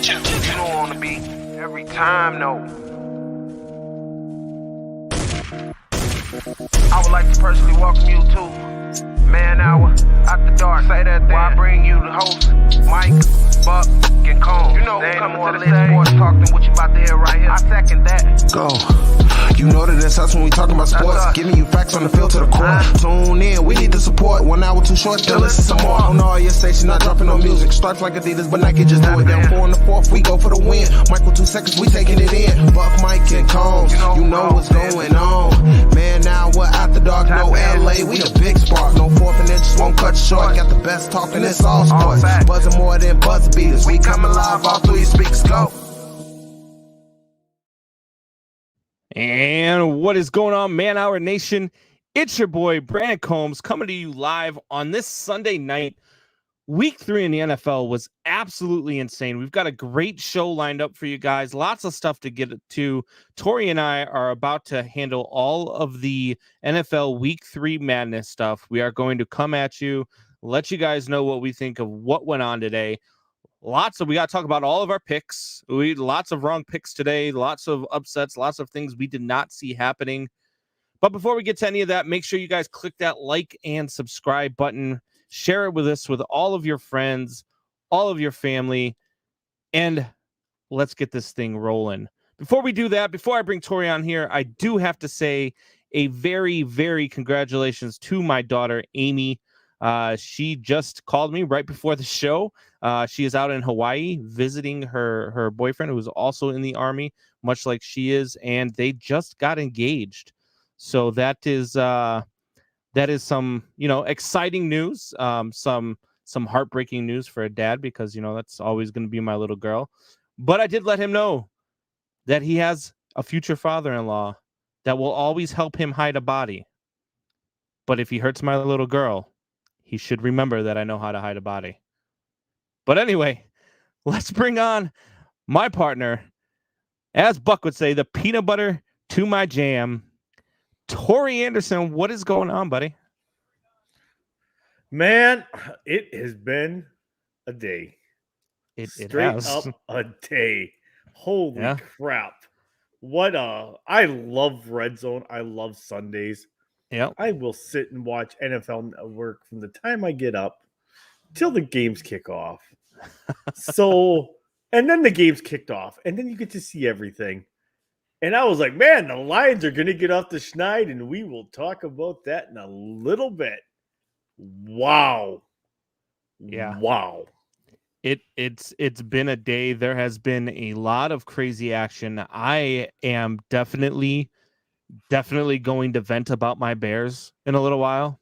you. You don't want to be every time, no. I would like to personally welcome you to Man Hour After Dark. Say that while I bring you the host, Mike, Buck, and Cone. You know who coming to the stage. Sports talk than what you about to hear right here. I second that. Go. You know that it's us when we talking about sports. Giving you facts on the field to the core. Tune in, we need the support. 1 hour too short, then listen some more. On all your stations, not dropping no music. Stripes like Adidas, but Nike just do it. Down 4 in the 4th, we go for the win. Michael 2 seconds, we taking it in. Buck, Mike, and Combs, you know what's going on. Man, now we're after dark, no LA, we the big spark. No 4th and inches won't cut you short. Got the best talking, it's all sports. Buzzing more than buzz beaters. We coming live all through your speakers, go. And what is going on, Man Hour Nation? It's your boy, Brandon Combs, coming to you live on this Sunday night. Week 3 in the NFL was absolutely insane. We've got a great show lined up for you guys. Lots of stuff to get to. Torry and I are about to handle all of the NFL Week 3 madness stuff. We are going to come at you, let you guys know what we think of what went on today. We got to talk about all of our picks. Lots of wrong picks today, lots of upsets, lots of things we did not see happening. But before we get to any of that, make sure you guys click that like and subscribe button. Share it with us, with all of your friends, all of your family, and let's get this thing rolling. Before we do that, before I bring Torry on here, I do have to say a very, very congratulations to my daughter, Amy. She just called me right before the show. She is out in Hawaii visiting her boyfriend, who is also in the Army, much like she is, and they just got engaged. So that is some, exciting news, some heartbreaking news for a dad, because, that's always going to be my little girl. But I did let him know that he has a future father-in-law that will always help him hide a body. But if he hurts my little girl, he should remember that I know how to hide a body. But anyway, let's bring on my partner, as Buck would say, the peanut butter to my jam, Torry Anderson. What is going on, buddy? Man, it has been a day. Straight up a day. Holy crap. I love Red Zone. I love Sundays. Yep. I will sit and watch NFL Network from the time I get up till the games kick off. And then the games kicked off, and then you get to see everything. And I was like, man, the Lions are going to get off the schneid, and we will talk about that in a little bit. Wow. Yeah. Wow. It's been a day. There has been a lot of crazy action. I am definitely going to vent about my Bears in a little while,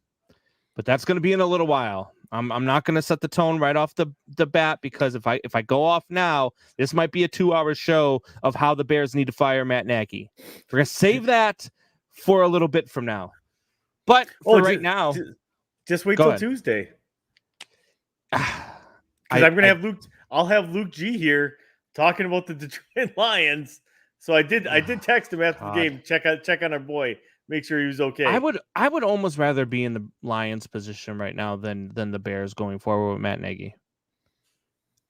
but that's going to be in a little while. I'm not going to set the tone right off the bat, because if I go off now, this might be a 2-hour show of how the Bears need to fire Matt Nagy. We're going to save that for a little bit from now. But right now, just wait till Tuesday. Because I'm going to have Luke. I'll have Luke G here talking about the Detroit Lions. So I did text him after the game. Check on our boy. Make sure he was okay. I would almost rather be in the Lions position right now than the Bears going forward with Matt Nagy.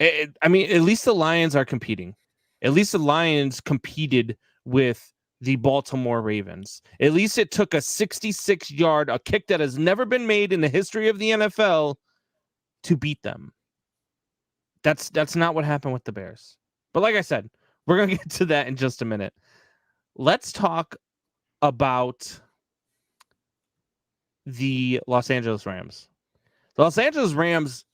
I mean, at least the Lions are competing. At least the Lions competed with the Baltimore Ravens. At least it took a 66-yard, a kick that has never been made in the history of the NFL, to beat them. That's not what happened with the Bears. But like I said, we're going to get to that in just a minute. Let's talk about the Los Angeles Rams. The Los Angeles Rams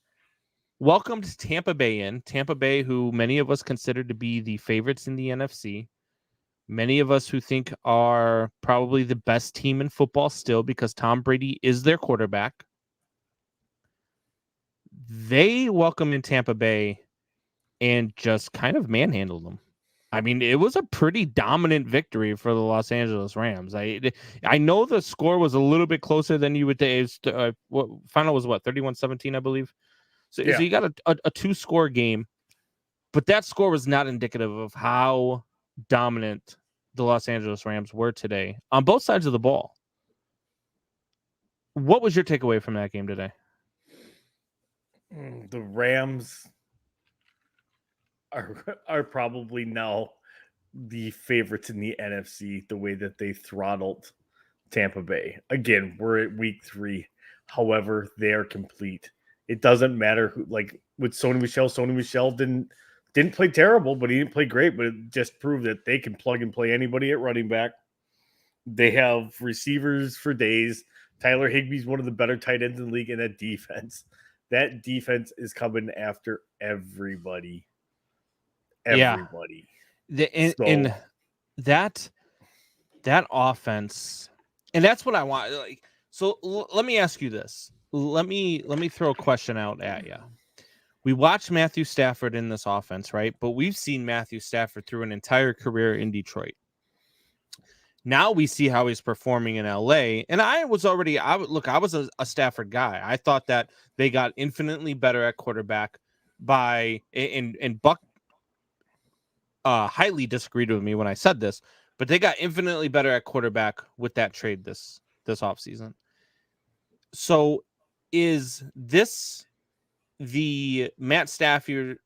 welcomed Tampa Bay in. Tampa Bay, who many of us consider to be the favorites in the NFC. Many of us who think are probably the best team in football still, because Tom Brady is their quarterback. They welcome in Tampa Bay and just kind of manhandled them. I mean, it was a pretty dominant victory for the Los Angeles Rams. I know the score was a little bit closer than you would think. Final was 31-17, I believe. So you got a 2-score game, but that score was not indicative of how dominant the Los Angeles Rams were today on both sides of the ball. What was your takeaway from that game today? The Rams are probably now the favorites in the NFC, the way that they throttled Tampa Bay. Again, we're at week 3. However, they are complete. It doesn't matter who, like with Sony Michel didn't play terrible, but he didn't play great, but it just proved that they can plug and play anybody at running back. They have receivers for days. Tyler Higbee's one of the better tight ends in the league, and that defense is coming after everybody. Everybody. Yeah. In that offense, and that's what I want. Like, so let me ask you this. Let me throw a question out at you. We watched Matthew Stafford in this offense, right? But we've seen Matthew Stafford through an entire career in Detroit. Now we see how he's performing in LA. And I was a Stafford guy. I thought that they got infinitely better at quarterback and Buck highly disagreed with me when I said this, but they got infinitely better at quarterback with that trade this offseason. So is this the Matt Stafford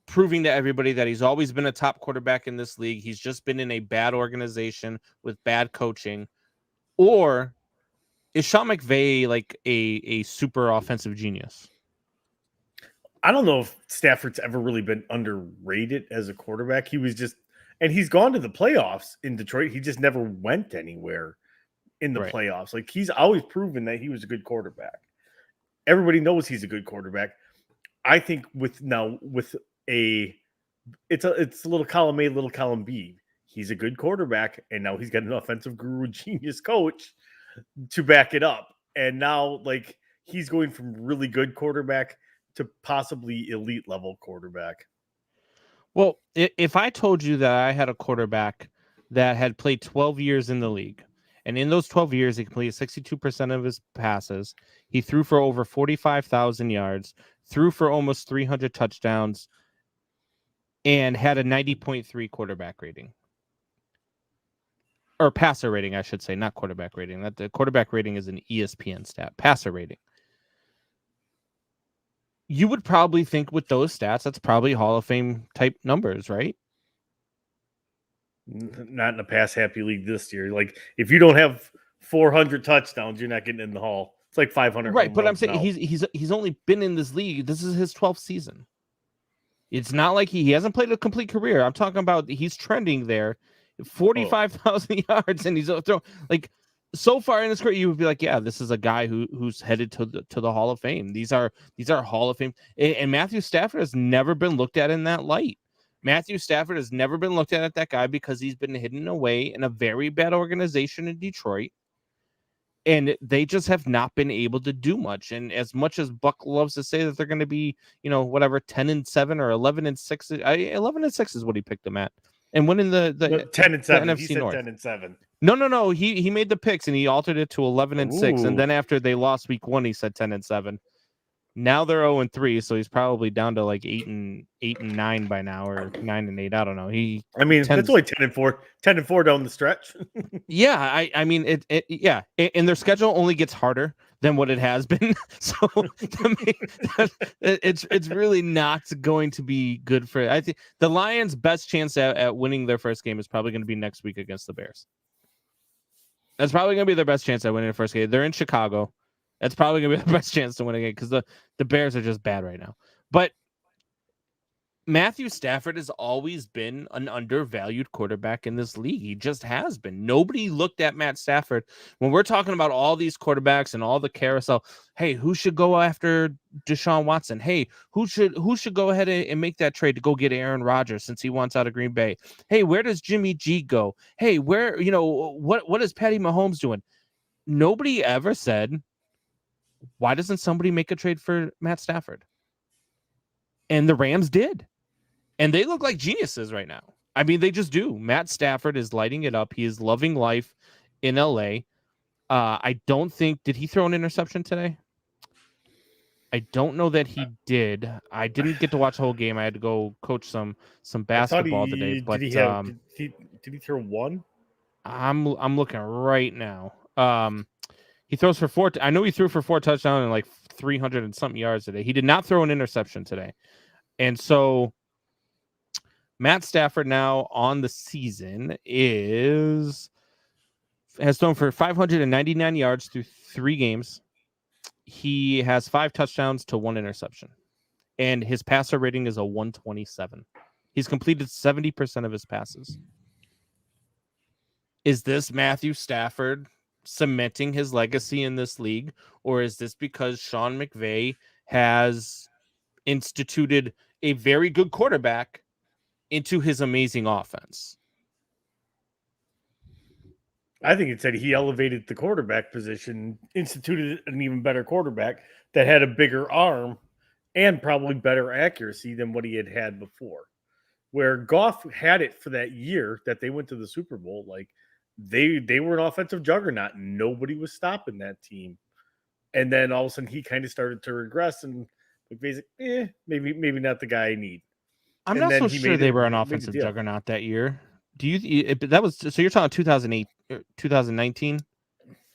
proving to everybody that he's always been a top quarterback in this league? He's just been in a bad organization with bad coaching, or is Sean McVay like a super offensive genius? I don't know if Stafford's ever really been underrated as a quarterback. He's gone to the playoffs in Detroit. He just never went anywhere in the playoffs. Like, he's always proven that he was a good quarterback. Everybody knows he's a good quarterback. I think it's a little column A, little column B. He's a good quarterback, and now he's got an offensive guru genius coach to back it up. And now, like, he's going from really good quarterback to possibly elite level quarterback. Well, if I told you that I had a quarterback that had played 12 years in the league, and in those 12 years, he completed 62% of his passes, he threw for over 45,000 yards, threw for almost 300 touchdowns, and had a 90.3 quarterback rating. Or passer rating, I should say, not quarterback rating. That the quarterback rating is an ESPN stat. Passer rating. You would probably think with those stats, that's probably Hall of Fame type numbers, right? Not in a pass happy league this year. Like, if you don't have 400 touchdowns, you're not getting in the Hall. It's like 500. Right, but I'm saying he's only been in this league. This is his 12th season. It's not like he hasn't played a complete career. I'm talking about he's trending there, 45,000 yards, and he's thrown like. So far in his career, you would be like, yeah, this is a guy who's headed to the Hall of Fame. These are Hall of Fame. And Matthew Stafford has never been looked at in that light. Matthew Stafford has never been looked at that guy because he's been hidden away in a very bad organization in Detroit. And they just have not been able to do much. And as much as Buck loves to say that they're going to be, 10-7 or 11-6, 11-6 is what he picked them at. And winning the 10-7, the NFC he said North. 10-7. No. He made the picks and he altered it to 11-6, and then after they lost week 1, he said 10-7. Now they're 0-3, so he's probably down to like 8-9 by now, or 9-8. I don't know. That's only 10-4, 10-4 down the stretch. Yeah, I mean it. And their schedule only gets harder than what it has been. So it's really not going to be good for. I think the Lions' best chance at winning their first game is probably going to be next week against the Bears. That's probably going to be their best chance at winning the first game. They're in Chicago. That's probably going to be the best chance to win a game because the Bears are just bad right now. But Matthew Stafford has always been an undervalued quarterback in this league. He just has been. Nobody looked at Matt Stafford when we're talking about all these quarterbacks and all the carousel. Hey, who should go after Deshaun Watson? Hey, who should go ahead and make that trade to go get Aaron Rodgers since he wants out of Green Bay? Hey, where does Jimmy G go? Hey, where, what is Patty Mahomes doing? Nobody ever said, why doesn't somebody make a trade for Matt Stafford? And the Rams did. And they look like geniuses right now. I mean, they just do. Matt Stafford is lighting it up. He is loving life in LA. I don't think, did he throw an interception today? I don't know that he did. I didn't get to watch the whole game. I had to go coach some basketball today. But did he throw one? I'm looking right now. He throws for 4. I know he threw for 4 touchdowns and like 300 and something yards today. He did not throw an interception today. And so Matt Stafford now on the season has thrown for 599 yards through 3 games. He has 5 touchdowns to 1 interception. And his passer rating is a 127. He's completed 70% of his passes. Is this Matthew Stafford cementing his legacy in this league? Or is this because Sean McVay has instituted a very good quarterback into his amazing offense? I think it said he elevated the quarterback position, instituted an even better quarterback that had a bigger arm and probably better accuracy than what he had before. Where Goff had it for that year that they went to the Super Bowl, like they were an offensive juggernaut. Nobody was stopping that team. And then all of a sudden he kind of started to regress, and McVay's like, maybe not the guy I need. I'm not so sure they were an offensive juggernaut that year. Do you? That was so. You're talking 2008, 2019.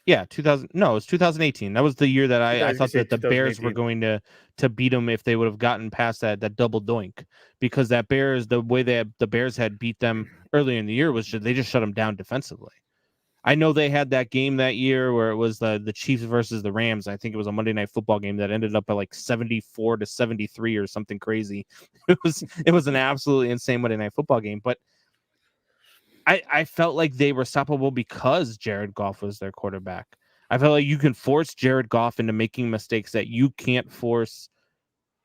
Yeah, 2000. No, it was 2018. That was the year that I thought that the Bears were going to beat them if they would have gotten past that double doink, because that Bears, the way that the Bears had beat them earlier in the year was they just shut them down defensively. I know they had that game that year where it was the Chiefs versus the Rams. I think it was a Monday Night Football game that ended up at like 74-73 or something crazy. It was an absolutely insane Monday Night Football game, but I felt like they were stoppable because Jared Goff was their quarterback. I felt like you can force Jared Goff into making mistakes that you can't force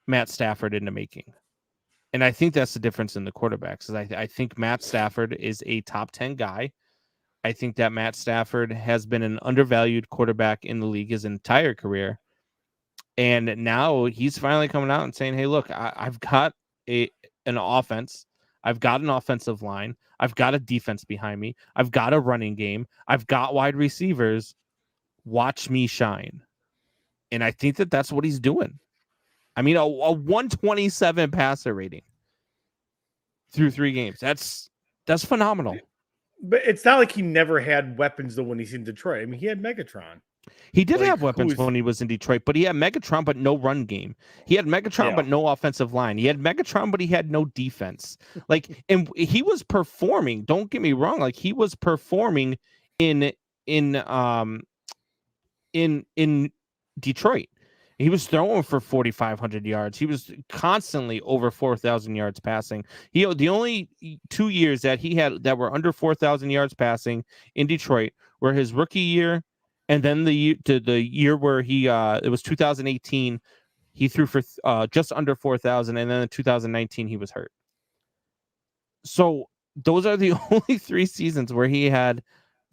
Matt Stafford into making. And I think that's the difference in the quarterbacks. I think Matt Stafford is a top 10 guy. I think that Matt Stafford has been an undervalued quarterback in the league his entire career. And now he's finally coming out and saying, hey, look, I've got an offense. I've got an offensive line. I've got a defense behind me. I've got a running game. I've got wide receivers. Watch me shine. And I think that that's what he's doing. I mean, a 127 passer rating through 3 games. That's phenomenal. But it's not like he never had weapons though when he's in Detroit. I mean, he had Megatron. He did have weapons when he was in Detroit, but he had Megatron, but no run game. He had Megatron, but no offensive line. He had Megatron, but he had no defense. And he was performing. Don't get me wrong. Like, he was performing in Detroit. He was throwing for 4,500 yards. He was constantly over 4,000 yards passing. The only 2 years that he had that were under 4,000 yards passing in Detroit were his rookie year, and then the year where it was 2018. He threw for just under 4,000, and then in 2019 he was hurt. So those are the only 3 seasons where he had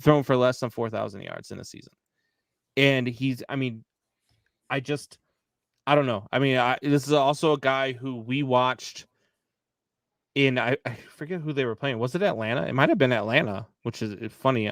thrown for less than 4,000 yards in a season. And I don't know. I mean, this is also a guy who we watched in, I forget who they were playing. Was it Atlanta? It might have been Atlanta, which is funny,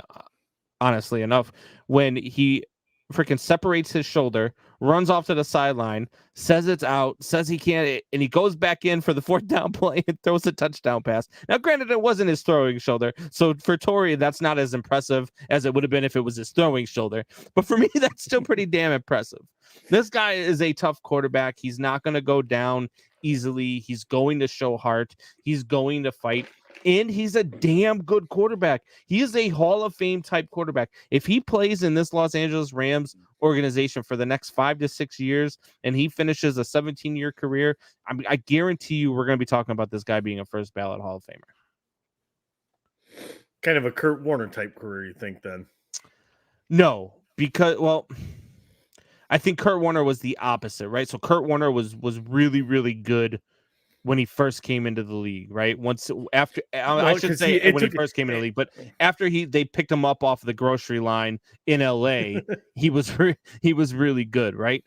honestly enough, when he freaking separates his shoulder, runs off to the sideline, says it's out, says he can't, and he goes back in for the 4th down play and throws a touchdown pass. Now, granted, it wasn't his throwing shoulder, so for Torry, that's not as impressive as it would have been if it was his throwing shoulder. But for me, that's still pretty damn impressive. This guy is a tough quarterback. He's not going to go down easily. He's going to show heart. He's going to fight. And he's a damn good quarterback. He is a Hall of Fame type quarterback. If he plays in this Los Angeles Rams organization for the next 5 to 6 years and he finishes a 17-year career, I guarantee you we're going to be talking about this guy being a first ballot Hall of Famer. Kind of a Kurt Warner type career, you think, then? No, because, well, I think Kurt Warner was the opposite, right? So Kurt Warner was really, really good when he first came into the league, right? When he first came into the league, but after they picked him up off the grocery line in LA, he was really good, right?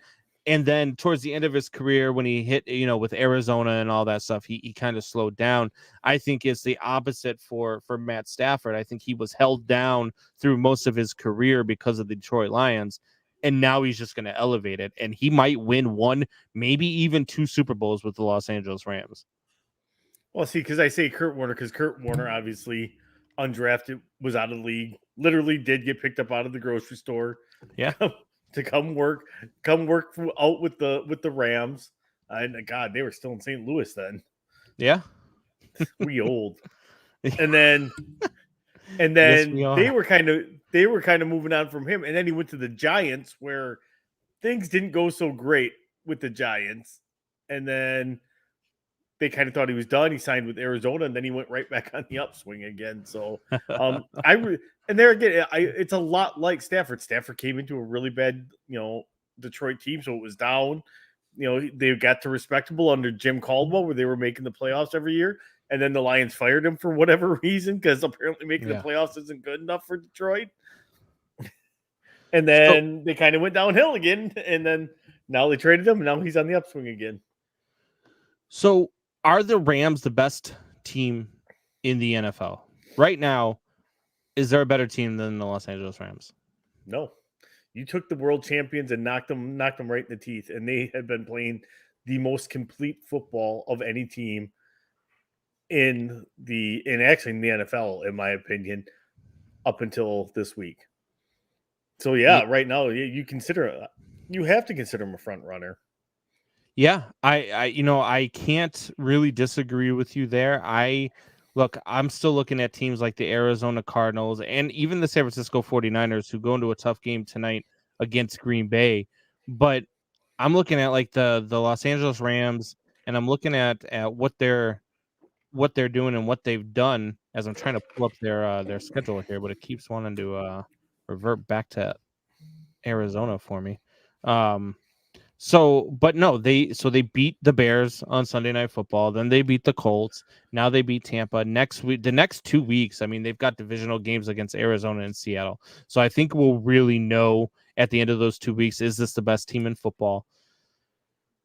And then towards the end of his career, when he hit, with Arizona and all that stuff, he kind of slowed down. I think it's the opposite for Matt Stafford. I think he was held down through most of his career because of the Detroit Lions. And now he's just going to elevate it. And he might win 1, maybe even 2 Super Bowls with the Los Angeles Rams. Well, see, because I say Kurt Warner, because Kurt Warner, obviously undrafted, was out of the league, literally did get picked up out of the grocery store. Yeah. To come work out with the Rams. God, they were still in St. Louis then. Yeah. We old. And then they were kind of moving on from him. And then he went to the Giants, where things didn't go so great with the Giants. And then they kind of thought he was done. He signed with Arizona, and then he went right back on the upswing again. So, it's a lot like Stafford. Stafford came into a really bad, Detroit team, so it was down. They got to respectable under Jim Caldwell, where they were making the playoffs every year. And then the Lions fired him for whatever reason, because apparently making the playoffs isn't good enough for Detroit. And then they kind of went downhill again. And then now they traded him, and now he's on the upswing again. So are the Rams the best team in the NFL? Right now, is there a better team than the Los Angeles Rams? No. You took the world champions and knocked them right in the teeth, and they had been playing the most complete football of any team in the NFL, in my opinion, up until this week. So right now you have to consider him a front runner. Yeah, I can't really disagree with you there. I'm still looking at teams like the Arizona Cardinals and even the San Francisco 49ers, who go into a tough game tonight against Green Bay. But I'm looking at like the Los Angeles Rams, and I'm looking at what they're doing and what they've done, as I'm trying to pull up their schedule here, but it keeps wanting to revert back to Arizona for me. They beat the Bears on Sunday Night Football. Then they beat the Colts. Now they beat Tampa. Next week, the next 2 weeks, I mean, they've got divisional games against Arizona and Seattle. So I think we'll really know at the end of those 2 weeks, is this the best team in football?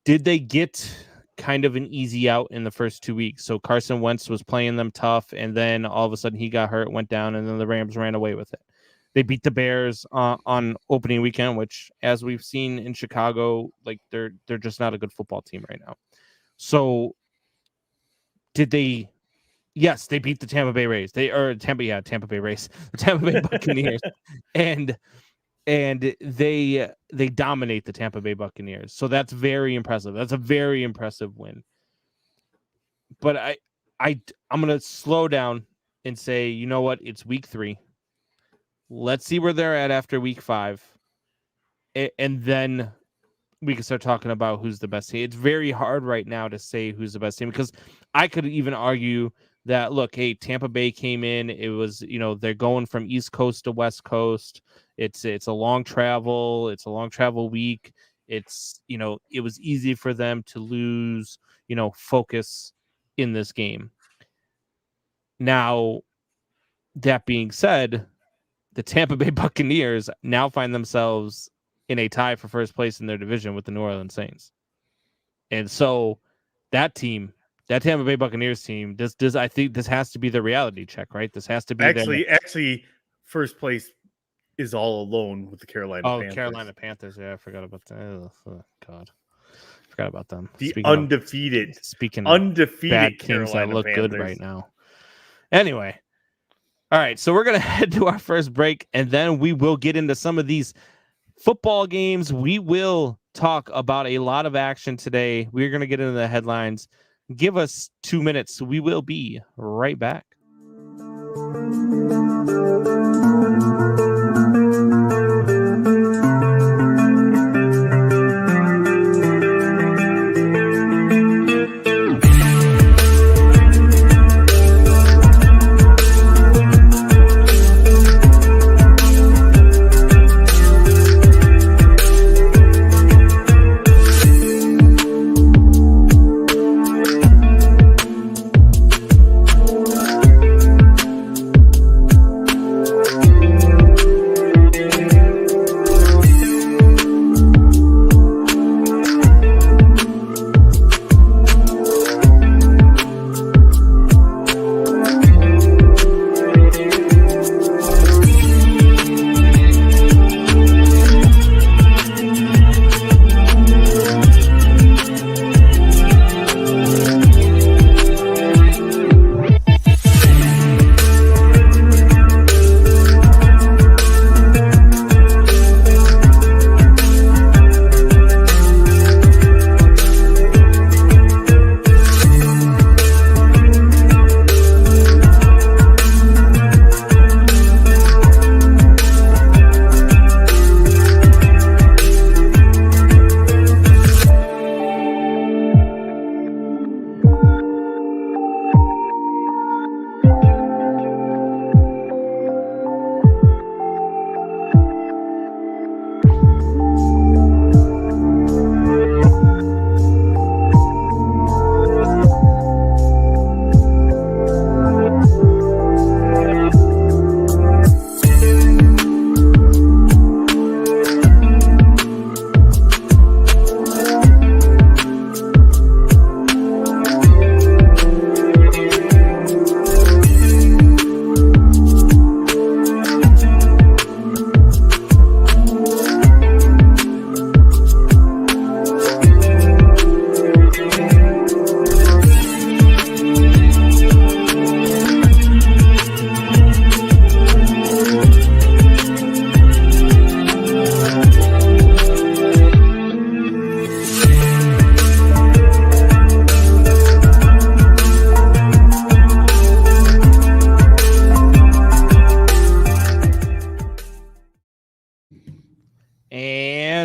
Did they get kind of an easy out in the first 2 weeks? So Carson Wentz was playing them tough, and then all of a sudden he got hurt, went down, and then the Rams ran away with it. They beat the Bears on opening weekend, which, as we've seen in Chicago, like they're just not a good football team right now. So did they? Yes, they beat the Tampa Bay Rays. Tampa Bay Rays, the Tampa Bay Buccaneers, and they dominate the Tampa Bay Buccaneers. So that's very impressive. That's a very impressive win. But I'm gonna slow down and say, you know what? It's week 3. Let's see where they're at after week 5. And then we can start talking about who's the best team. It's very hard right now to say who's the best team, because I could even argue that, look, hey, Tampa Bay came in. It was, they're going from East Coast to West Coast. It's a long travel. It's a long travel week. It's, it was easy for them to lose, focus in this game. Now, that being said, the Tampa Bay Buccaneers now find themselves in a tie for first place in their division with the New Orleans Saints. And so that Tampa Bay Buccaneers team, I think this has to be the reality check, right? This has to be actually first place is all alone with the Carolina Panthers. Oh, Carolina Panthers. Yeah, I forgot about that. Oh, God. Forgot about them. Speaking undefeated bad teams Carolina that look Panthers. Good right now. Anyway. All right, so we're going to head to our first break, and then we will get into some of these football games. We will talk about a lot of action today. We're going to get into the headlines. Give us 2 minutes. We will be right back.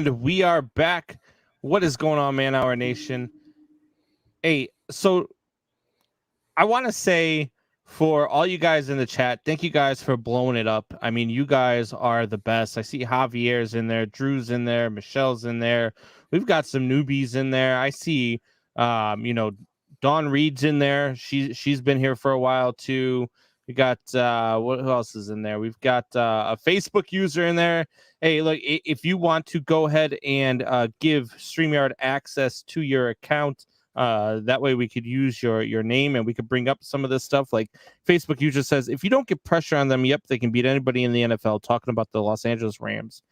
And we are back. What is going on, Man Hour Nation? Hey, so I want to say for all you guys in the chat, thank you guys for blowing it up. I mean, you guys are the best. I see Javier's in there, Drew's in there, Michelle's in there. We've got some newbies in there. I see, Dawn Reed's in there. She's been here for a while too. We got who else is in there? We've got a Facebook user in there. Hey, look, if you want to go ahead and give StreamYard access to your account, that way we could use your name and we could bring up some of this stuff. Like Facebook user says, if you don't get pressure on them, yep, they can beat anybody in the NFL. Talking about the Los Angeles Rams.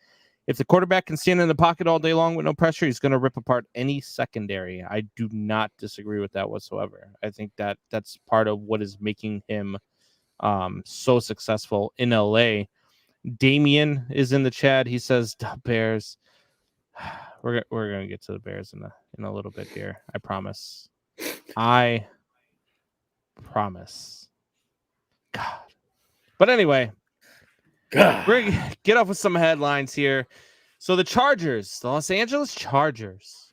If the quarterback can stand in the pocket all day long with no pressure, he's going to rip apart any secondary. I do not disagree with that whatsoever. I think that's part of what is making him so successful in LA. Damien is in the chat. He says, Bears. We're going to get to the Bears in a little bit here. I promise. I promise. God. But anyway, we're going to get off with some headlines here. So the Los Angeles Chargers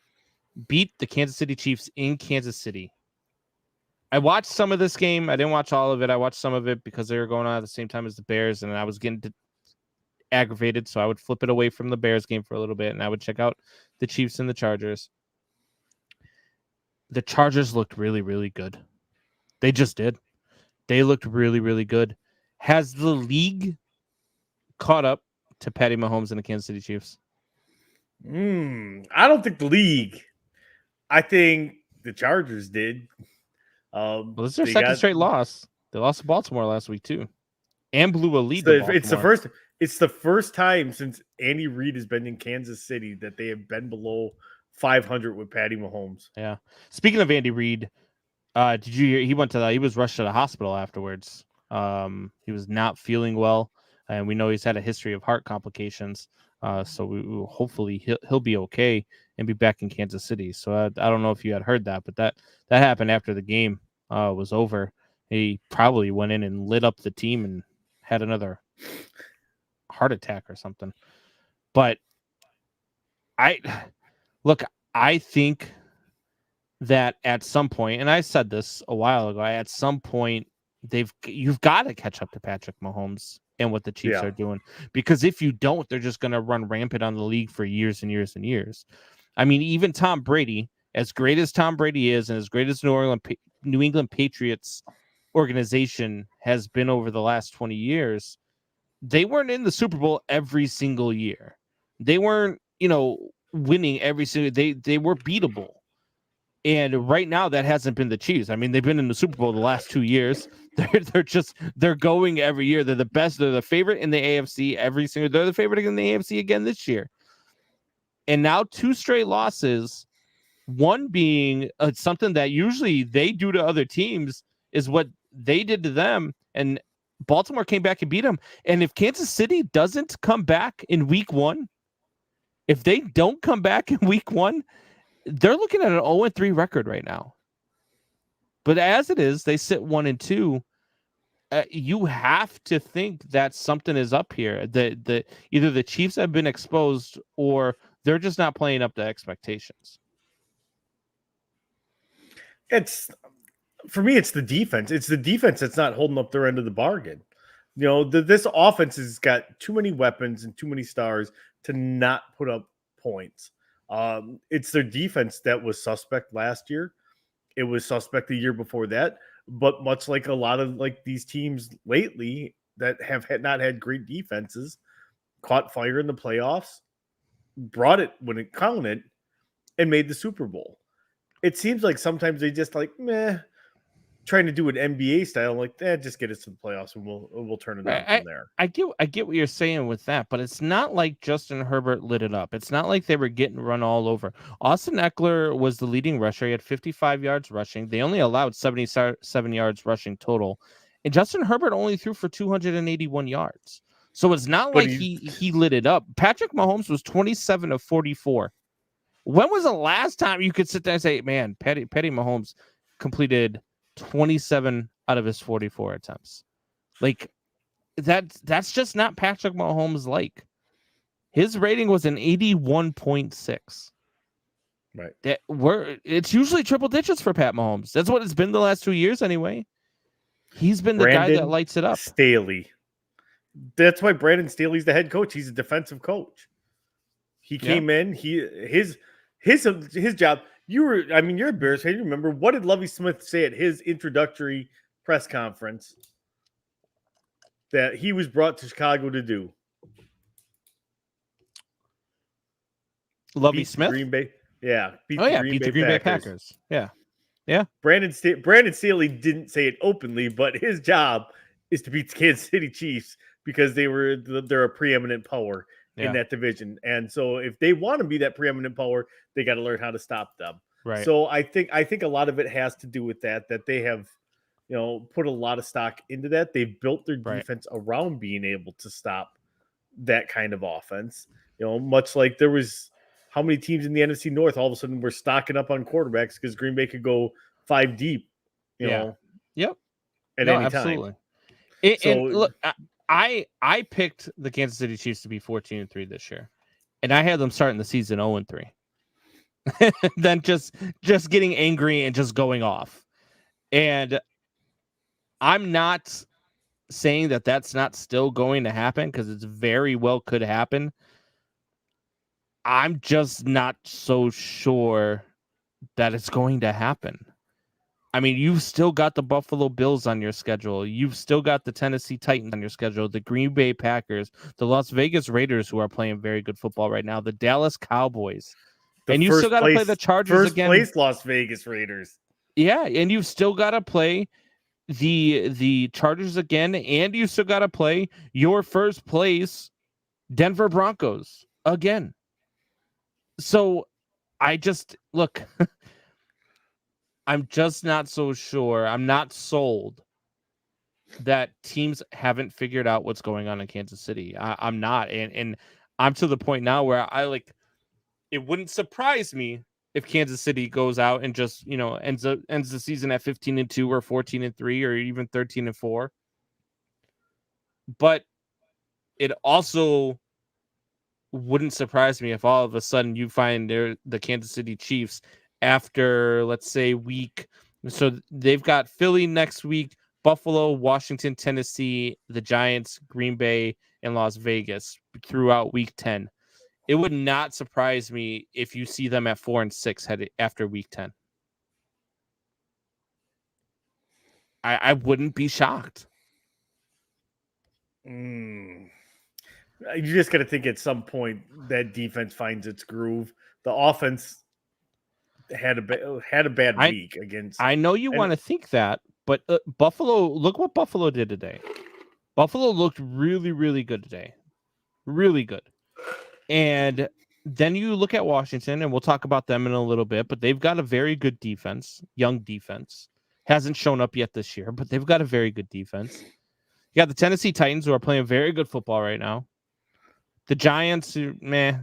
beat the Kansas City Chiefs in Kansas City. I watched some of this game. I didn't watch all of it. I watched some of it because they were going on at the same time as the Bears, and I was getting aggravated, so I would flip it away from the Bears game for a little bit, and I would check out the Chiefs and the Chargers. The Chargers looked really, really good. They just did. They looked really, really good. Has the league caught up to Patty Mahomes and the Kansas City Chiefs? I don't think the league. I think the Chargers did. Well, this is their second straight loss. They lost to Baltimore last week too, and blew a lead. It's the first time since Andy Reid has been in Kansas City that they have been below 500 with Patty Mahomes. Yeah. Speaking of Andy Reid, did you hear he was rushed to the hospital afterwards? He was not feeling well, and we know he's had a history of heart complications. So we hopefully he'll be okay and be back in Kansas City. So I don't know if you had heard that, but that happened after the game was over. He probably went in and lit up the team and had another heart attack or something. But I think that at some point, and I said this a while ago, at some point you've got to catch up to Patrick Mahomes and what the Chiefs are doing, because if you don't, they're just going to run rampant on the league for years and years and years. I mean, even Tom Brady, as great as Tom Brady is, and as great as New England Patriots organization has been over the last 20 years, they weren't in the Super Bowl every single year. They weren't, winning every single. They were beatable. And right now, that hasn't been the Chiefs. I mean, they've been in the Super Bowl the last 2 years. They're going every year. They're the best. They're the favorite in the AFC every single. They're the favorite in the AFC again this year. And now 2 straight losses. One being something that usually they do to other teams is what they did to them. And Baltimore came back and beat them. And if Kansas City doesn't come back in week 1, if they don't come back in week 1, they're looking at an 0-3 record right now. But as it is, they sit 1-2. You have to think that something is up here. Either the Chiefs have been exposed or they're just not playing up to expectations. For me, it's the defense. It's the defense that's not holding up their end of the bargain. This offense has got too many weapons and too many stars to not put up points. It's their defense that was suspect last year. It was suspect the year before that. But much like a lot of these teams lately that have not had great defenses, caught fire in the playoffs, brought it when it counted, and made the Super Bowl. It seems like sometimes they just trying to do an NBA style, just get us to the playoffs and we'll turn it on from there. I get what you're saying with that, but it's not like Justin Herbert lit it up. It's not like they were getting run all over. Austin Eckler was the leading rusher. He had 55 yards rushing. They only allowed 77 yards rushing total. And Justin Herbert only threw for 281 yards. So it's not like he lit it up. Patrick Mahomes was 27 of 44. When was the last time you could sit there and say, man, Patty Mahomes completed 27 out of his 44 attempts? That's just not Patrick Mahomes like. His rating was an 81.6. Right. It's usually triple digits for Pat Mahomes. That's what it's been the last 2 years anyway. He's been the guy that lights it up. Staley. That's why Brandon Staley's the head coach. He's a defensive coach. He came in. His job. You're a Bears fan. You remember, what did Lovie Smith say at his introductory press conference that he was brought to Chicago to do? Lovie Smith? Green Bay. Yeah. Beat the Green Bay Packers. Yeah. Yeah. Brandon Staley didn't say it openly, but his job is to beat the Kansas City Chiefs because they're a preeminent power in that division. And so if they want to be that preeminent power, they got to learn how to stop them. Right. So I think a lot of it has to do with that they have, put a lot of stock into that. They've built their defense around being able to stop that kind of offense. Much like there was how many teams in the NFC North all of a sudden were stocking up on quarterbacks because Green Bay could go 5 deep, at any absolutely. time. And look, I picked the Kansas City Chiefs to be 14-3 this year, and I had them starting the season 0-3. Then just getting angry and just going off. And I'm not saying that that's not still going to happen, because it's very well could happen. I'm just not so sure that it's going to happen. I mean, you've still got the Buffalo Bills on your schedule. You've still got the Tennessee Titans on your schedule, the Green Bay Packers, the Las Vegas Raiders, who are playing very good football right now, the Dallas Cowboys. And you still got to play the Chargers again. First place Las Vegas Raiders. Yeah, and you've still got to play the Chargers again, and you still got to play your first place Denver Broncos again. So I just look, I'm just not so sure. I'm not sold that teams haven't figured out what's going on in Kansas City. I'm not. And I'm to the point now where it wouldn't surprise me if Kansas City goes out and just, ends the season at 15-2 or 14-3 or even 13-4. But it also wouldn't surprise me if all of a sudden you find the Kansas City Chiefs after, let's say, so they've got Philly next week, Buffalo, Washington, Tennessee, the Giants, Green Bay, and Las Vegas throughout week 10. It would not surprise me if you see them at 4-6 after week 10. I wouldn't be shocked. You just got to think at some point that defense finds its groove. The offense had a bad week against. I know you want to think that, but Buffalo. Look what Buffalo did today. Buffalo looked really, really good today, really good. And then you look at Washington, and we'll talk about them in a little bit. But they've got a very good defense, young defense. Hasn't shown up yet this year, but they've got a very good defense. You got the Tennessee Titans, who are playing very good football right now. The Giants, the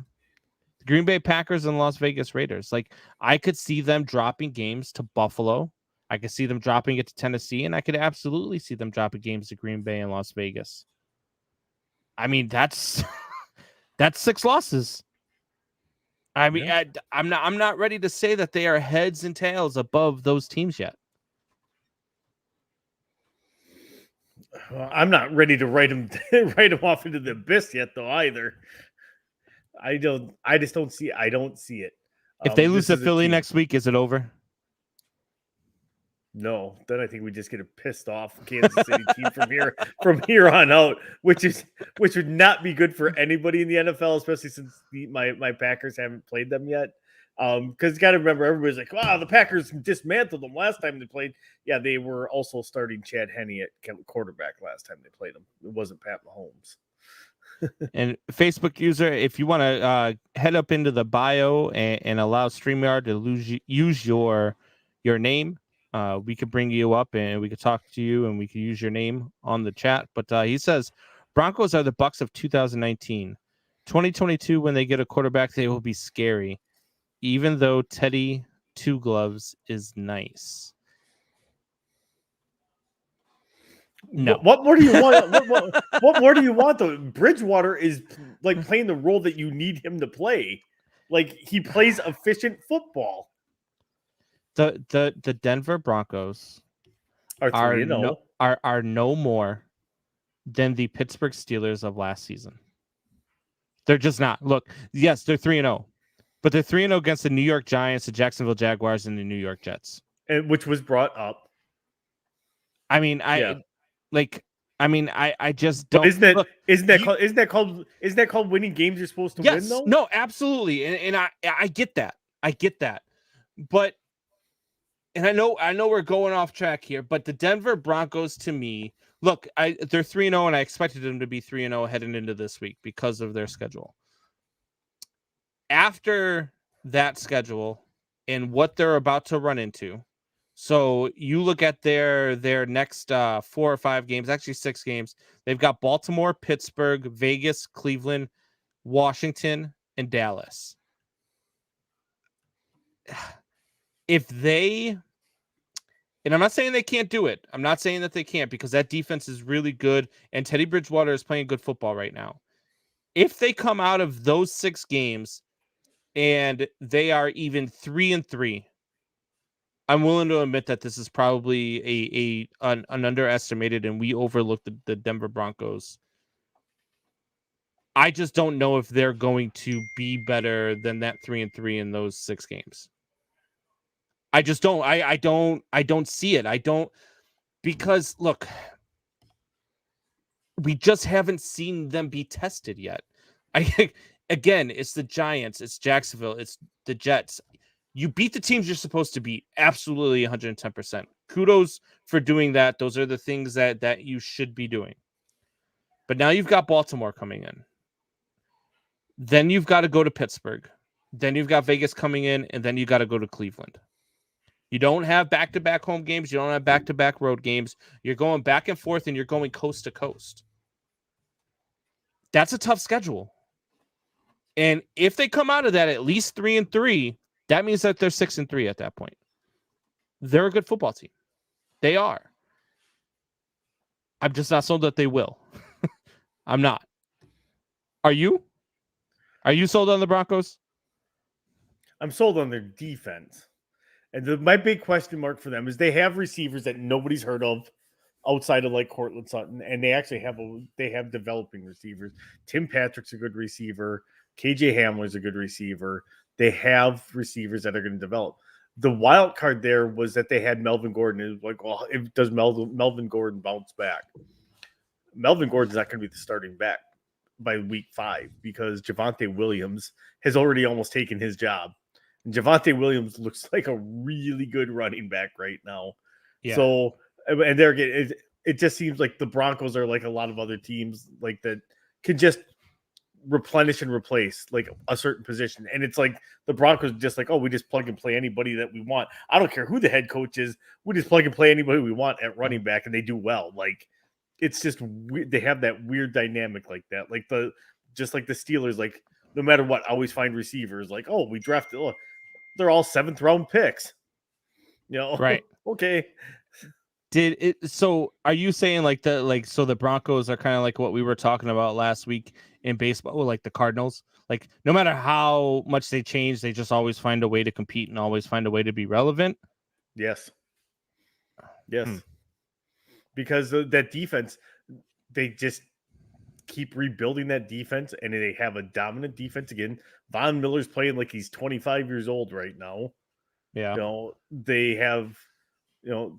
Green Bay Packers and Las Vegas Raiders. Like, I could see them dropping games to Buffalo. I could see them dropping it to Tennessee, and I could absolutely see them dropping games to Green Bay and Las Vegas. I mean, that's 6 losses. I mean, I'm not ready to say that they are heads and tails above those teams yet. I'm not ready to write them off into the abyss yet, though. Either I just don't see it. If they lose to Philly next week, is it over? No, then I think we just get a pissed off Kansas City team from here on out, which would not be good for anybody in the NFL, especially since my Packers haven't played them yet. Because you got to remember, everybody's like, wow, the Packers dismantled them last time they played. Yeah, they were also starting Chad Henne at quarterback last time they played them. It wasn't Pat Mahomes. And Facebook user, if you want to head up into the bio and allow StreamYard to use your name, we could bring you up and we could talk to you and we could use your name on the chat. But he says, Broncos are the Bucs of 2019. 2022, when they get a quarterback, they will be scary. Even though Teddy Two Gloves is nice. No. What more do you want? What more do you want, though? Bridgewater is like playing the role that you need him to play. Like he plays efficient football. The Denver Broncos are no more than the Pittsburgh Steelers of last season. They're just not. Look, yes, they're 3-0, but they're 3-0 against the New York Giants, the Jacksonville Jaguars, and the New York Jets. And which was brought up. I mean, I just don't. But isn't that called winning games you're supposed to win though? No, absolutely. And I get that. But and I know we're going off track here, but the Denver Broncos to me, look, they're 3-0 and I expected them to be 3-0 heading into this week because of their schedule. After that schedule and what they're about to run into, so you look at their next 4 or 5 games, actually 6 games. They've got Baltimore, Pittsburgh, Vegas, Cleveland, Washington, and Dallas. If they, and I'm not saying they can't do it. I'm not saying that they can't because that defense is really good and Teddy Bridgewater is playing good football right now. If they come out of those 6 games and they are even 3-3, I'm willing to admit that this is probably an underestimated and we overlooked the Denver Broncos. I just don't know if they're going to be better than that 3-3 in those 6 games. I just don't. I don't see it. I don't, because look, we just haven't seen them be tested yet. Again, it's the Giants, it's Jacksonville, it's the Jets. You beat the teams you're supposed to beat. Absolutely 110%. Kudos for doing that. Those are the things that you should be doing. But now you've got Baltimore coming in. Then you've got to go to Pittsburgh. Then you've got Vegas coming in, and then you got to go to Cleveland. You don't have back-to-back home games. You don't have back-to-back road games. You're going back and forth, and you're going coast to coast. That's a tough schedule. And if they come out of that at least 3-3, that means that they're 6-3 at that point. They're a good football team. They are. I'm just not sold that they will. I'm not. Are you? Are you sold on the Broncos? I'm sold on their defense. And my big question mark for them is they have receivers that nobody's heard of outside of like Cortland Sutton, and they actually have developing receivers. Tim Patrick's a good receiver. KJ Hamler's a good receiver. They have receivers that are going to develop. The wild card there was that they had Melvin Gordon. It was like, well, does Melvin Gordon bounce back? Melvin Gordon's not going to be the starting back by week 5 because Javonte Williams has already almost taken his job. And Javonte Williams looks like a really good running back right now. Yeah. So, and they're getting it just seems like the Broncos are like a lot of other teams like that can just replenish and replace like a certain position. And it's like the Broncos just like, oh, we just plug and play anybody that we want. I don't care who the head coach is. We just plug and play anybody we want at running back and they do well. Like it's just weird. They have that weird dynamic like that. Like just like the Steelers, like no matter what, always find receivers like, oh, we drafted, look, they're all 7th round picks. You know, right. Okay. So are you saying so the Broncos are kind of like what we were talking about last week in baseball, like the Cardinals? Like no matter how much they change, they just always find a way to compete and always find a way to be relevant? Yes. Because that defense, they just keep rebuilding that defense, and they have a dominant defense again. Von Miller's playing like he's 25 years old right now. Yeah. You know, they have,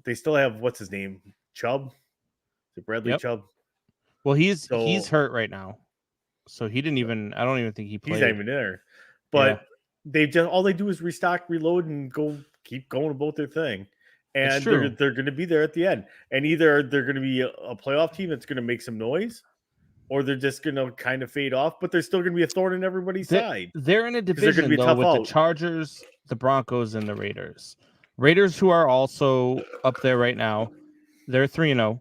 they still have, what's his name? Chubb? Is it Bradley Chubb? Well, he's hurt right now. So he didn't even, I don't even think he played. He's not even there. But they just, all they do is restock, reload, and keep going about their thing. And they're going to be there at the end. And either they're going to be a playoff team that's going to make some noise, or they're just going to kind of fade off, but they're still going to be a thorn in everybody's side. They're in a division, though, with the Chargers, the Broncos, and the Raiders. Raiders, who are also up there right now, they're 3-0.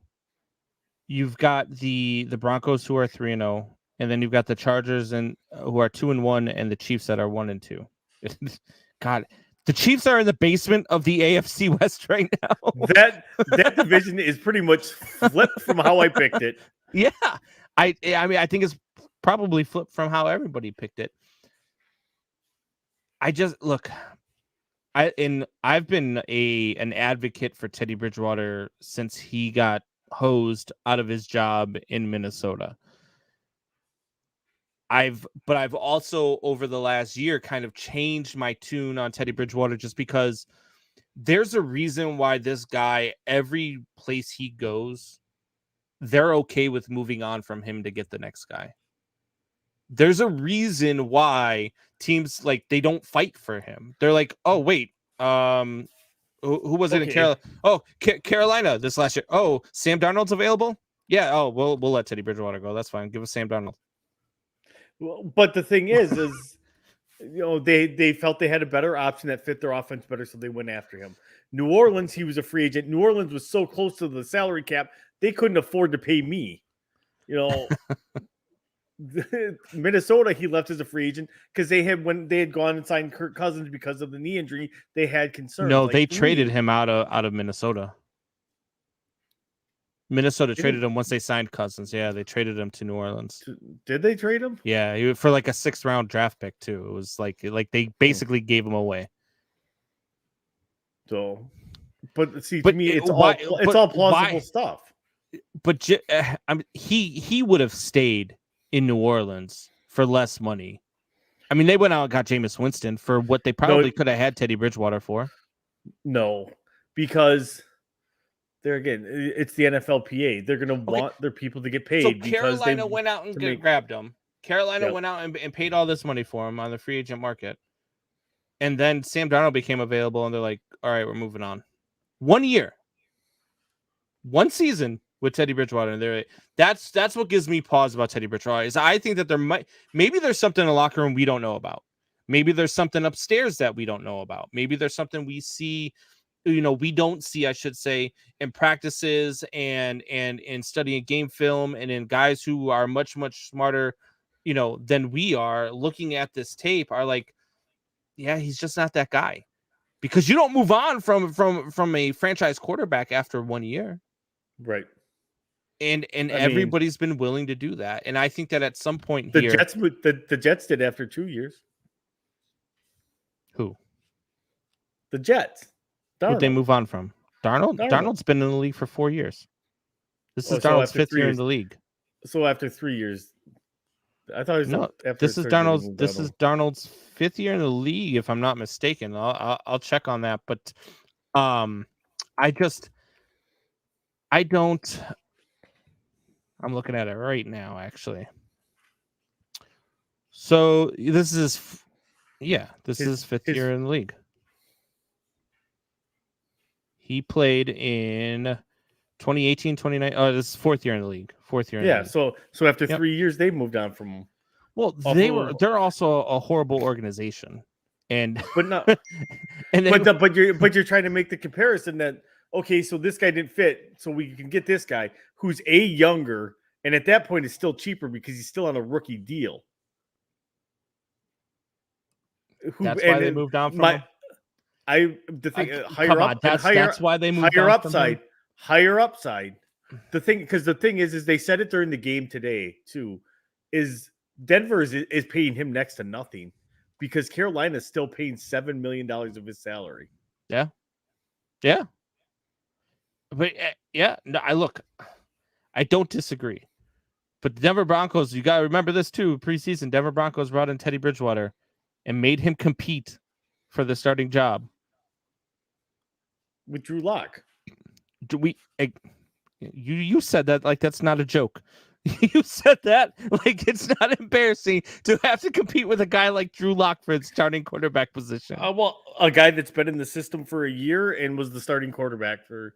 You've got the Broncos, who are 3-0, and then you've got the Chargers and who are 2-1, and the Chiefs that are 1-2. God, the Chiefs are in the basement of the AFC West right now. That division is pretty much flipped from how I picked it. Yeah, I mean, I think it's probably flip from how everybody picked it. I've been an advocate for Teddy Bridgewater since he got hosed out of his job in Minnesota. I've also over the last year kind of changed my tune on Teddy Bridgewater just because there's a reason why this guy, every place he goes, they're okay with moving on from him to get the next guy. There's a reason why teams like they don't fight for him. They're like, oh wait, who was it in Carolina? Oh, Carolina this last year. Oh, Sam Darnold's available. Yeah. Oh, we'll let Teddy Bridgewater go. That's fine. Give us Sam Darnold. Well, but the thing is they felt they had a better option that fit their offense better, so they went after him. New Orleans, he was a free agent. New Orleans was so close to the salary cap, they couldn't afford to pay me. Minnesota, he left as a free agent because when they had gone and signed Kirk Cousins because of the knee injury, they had concerns. No, they traded him out of Minnesota. Minnesota traded him once they signed Cousins. Yeah, they traded him to New Orleans. Did they trade him? Yeah, for like a 6th round draft pick too. It was like they basically gave him away. So, to me, it's all plausible stuff. But he would have stayed in New Orleans for less money. I mean, they went out and got Jameis Winston for what they probably could have had Teddy Bridgewater for. No, because there again, it's the NFLPA. They're going to want their people to get paid. So Carolina went out and grabbed him. Carolina went out and paid all this money for him on the free agent market. And then Sam Darnold became available, and they're like, all right, we're moving on. 1 year. 1 season with Teddy Bridgewater. And that's what gives me pause about Teddy Bridgewater is I think that maybe there's something in the locker room we don't know about. Maybe there's something upstairs that we don't know about. Maybe there's something we see, we don't see, I should say, in practices and in studying game film and in guys who are much, much smarter, than we are looking at this tape are like, yeah, he's just not that guy. Because you don't move on from a franchise quarterback after 1 year. Right. And everybody's been willing to do that. And I think that at some point the Jets did after 2 years. Who? The Jets. Who'd they move on from? Darnold? Darnold's been in the league for 4 years. This is Darnold's 5th year in the league. So after 3 years, I thought this is Darnold's 5th year in the league, if I'm not mistaken. I'll check on that, but I'm looking at it right now, actually. So this is his 5th year in the league. He played in 2018, 2019. Oh, this is 4th year in the league. 4th year. Yeah. So after 3 years, they moved on from him. Well, they're also a horrible organization, but you're trying to make the comparison that okay, so this guy didn't fit, so we can get this guy who's younger, and at that point is still cheaper because he's still on a rookie deal. That's why they moved on from him. That's why they moved higher on upside, from him. Higher upside. The thing is they said it during the game today too. Is Denver is paying him next to nothing because Carolina is still paying $7 million of his salary. Yeah. But I don't disagree. But the Denver Broncos, you got to remember this too. Preseason, Denver Broncos brought in Teddy Bridgewater and made him compete for the starting job with Drew Lock. You said that like that's not a joke. You said that like it's not embarrassing to have to compete with a guy like Drew Lock for the starting quarterback position. Well, a guy that's been in the system for a year and was the starting quarterback who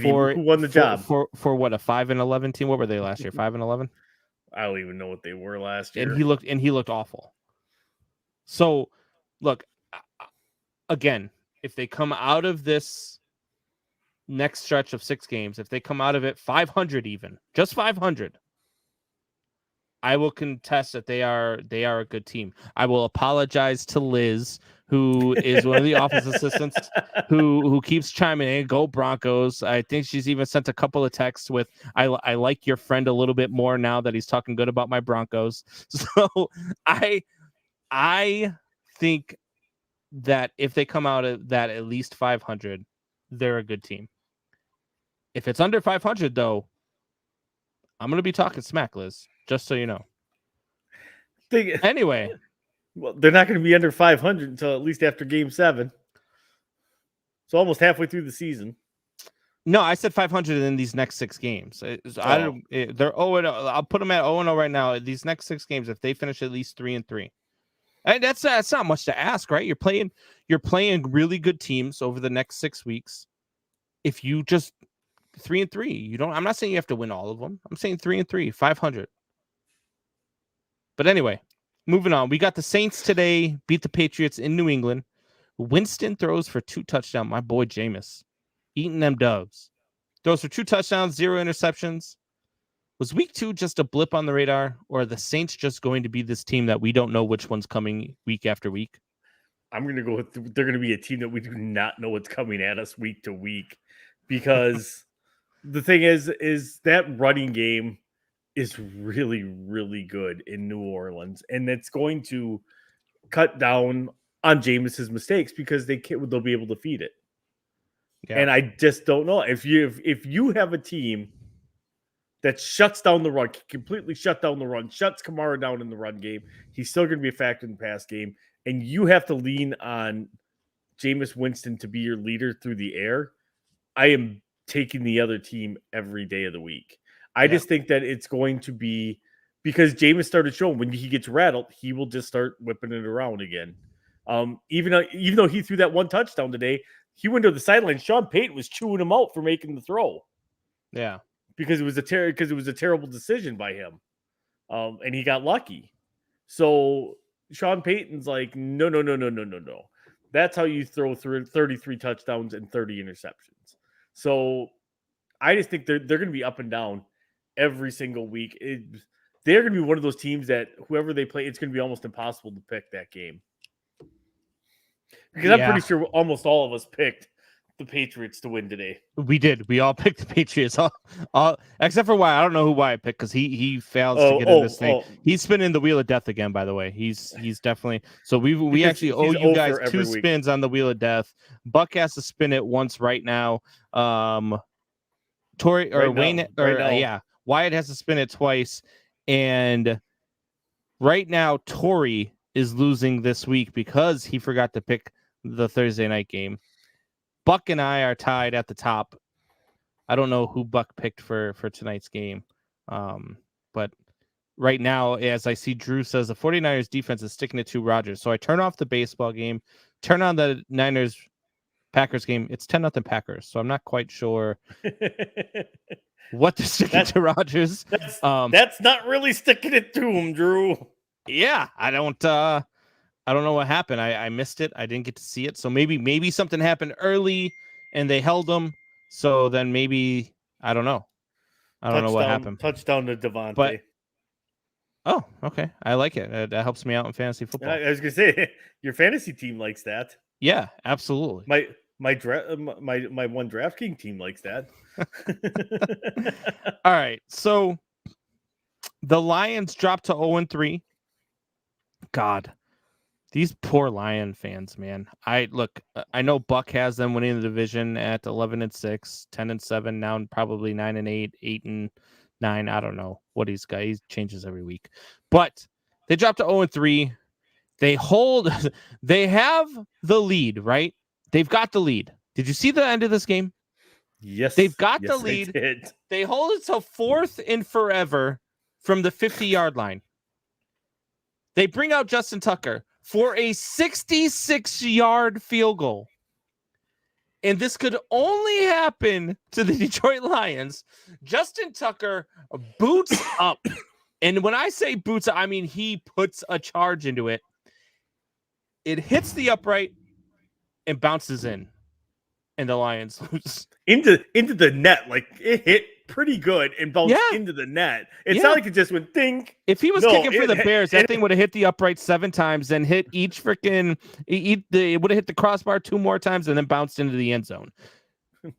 won the job for what, a 5-11 team? What were they last year? 5-11? I don't even know what they were last year. And he looked awful. So, look, again, if they come out of this next stretch of 6 games, if they come out of it 500 even, just 500, I will contest that they are a good team. I will apologize to Liz, who is one of the office assistants who keeps chiming in. Go Broncos. I think she's even sent a couple of texts with I like your friend a little bit more now that he's talking good about my Broncos. So I think that if they come out of that at least 500, they're a good team. If it's under 500 though, I'm going to be talking smack, Liz, just so you know. Anyway. Well, they're not going to be under 500 until at least after Game 7. So almost halfway through the season. No, I said 500 in these next 6 games. They're 0-0. I'll put them at 0-0 right now. These next 6 games, if they finish at least 3-3. And that's not much to ask, right? You're playing really good teams over the next 6 weeks. If you just 3-3, I'm not saying you have to win all of them. I'm saying 3-3, 500. But anyway, moving on. We got the Saints today, beat the Patriots in New England. Winston throws for 2 touchdowns. My boy Jameis eating them doves. Throws for 2 touchdowns, 0 interceptions. Was week 2 just a blip on the radar, or are the Saints just going to be this team that we don't know which one's coming week after week? I'm going to go with they're going to be a team that we do not know what's coming at us week to week, because the thing is that running game is really, really good in New Orleans, and it's going to cut down on Jameis's mistakes because they'll be able to feed it. Yeah. And I just don't know if you have a team that shuts down the run, completely shut down the run, shuts Kamara down in the run game, he's still going to be a factor in the pass game, and you have to lean on Jameis Winston to be your leader through the air. I am taking the other team every day of the week. I just think that it's going to be because Jameis started showing when he gets rattled, he will just start whipping it around again. Even though he threw that 1 touchdown today, he went to the sideline. Sean Payton was chewing him out for making the throw. Yeah, because it was a terrible decision by him, and he got lucky. So Sean Payton's like, no. That's how you throw through 33 touchdowns and 30 interceptions. So I just think they're going to be up and down every single week. They're going to be one of those teams that whoever they play, it's going to be almost impossible to pick that game. Because I'm pretty sure almost all of us picked the Patriots to win today. We did. We all picked the Patriots, all except for Wyatt. I don't know who Wyatt picked because he fails to get in this thing. He's spinning the wheel of death again. By the way, he's definitely. So we actually owe you guys 2 spins on the wheel of death. Buck has to spin it once right now. Torry or Wayne Wyatt has to spin it twice, and right now Torry is losing this week because he forgot to pick the Thursday night game. Buck and I are tied at the top. I don't know who Buck picked for tonight's game. But right now, as I see Drew says, the 49ers defense is sticking it to Rodgers. So I turn off the baseball game, turn on the Niners-Packers game. It's 10-0 Packers. So I'm not quite sure what they're sticking to Rodgers. That's not really sticking it to him, Drew. Yeah, I don't know what happened. I missed it. I didn't get to see it. So maybe something happened early and they held them. So then maybe I don't know. I don't know what happened. Touchdown to Devontae. But, oh, okay. I like it. That helps me out in fantasy football. I was gonna say your fantasy team likes that. Yeah, absolutely. My one DraftKings team likes that. All right. So the Lions dropped to 0-3. God. These poor Lion fans, man. I know Buck has them winning the division at 11-6, 10-7, now probably 9-8, 8-9. I don't know what he's got. He changes every week. But they dropped to 0-3. They have the lead, right? They've got the lead. Did you see the end of this game? Yes. They've got the lead. They hold it till 4th and forever from the 50-yard line. They bring out Justin Tucker for a 66-yard field goal. And this could only happen to the Detroit Lions. Justin Tucker boots up. And when I say boots up, I mean he puts a charge into it. It hits the upright and bounces in. And the Lions lose. Into the net. Like it hit pretty good and bounced into the net. It's not like it just went ding. If he was kicking for the Bears, that thing would have hit the upright 7 times and hit each freaking. It would have hit the crossbar 2 more times and then bounced into the end zone.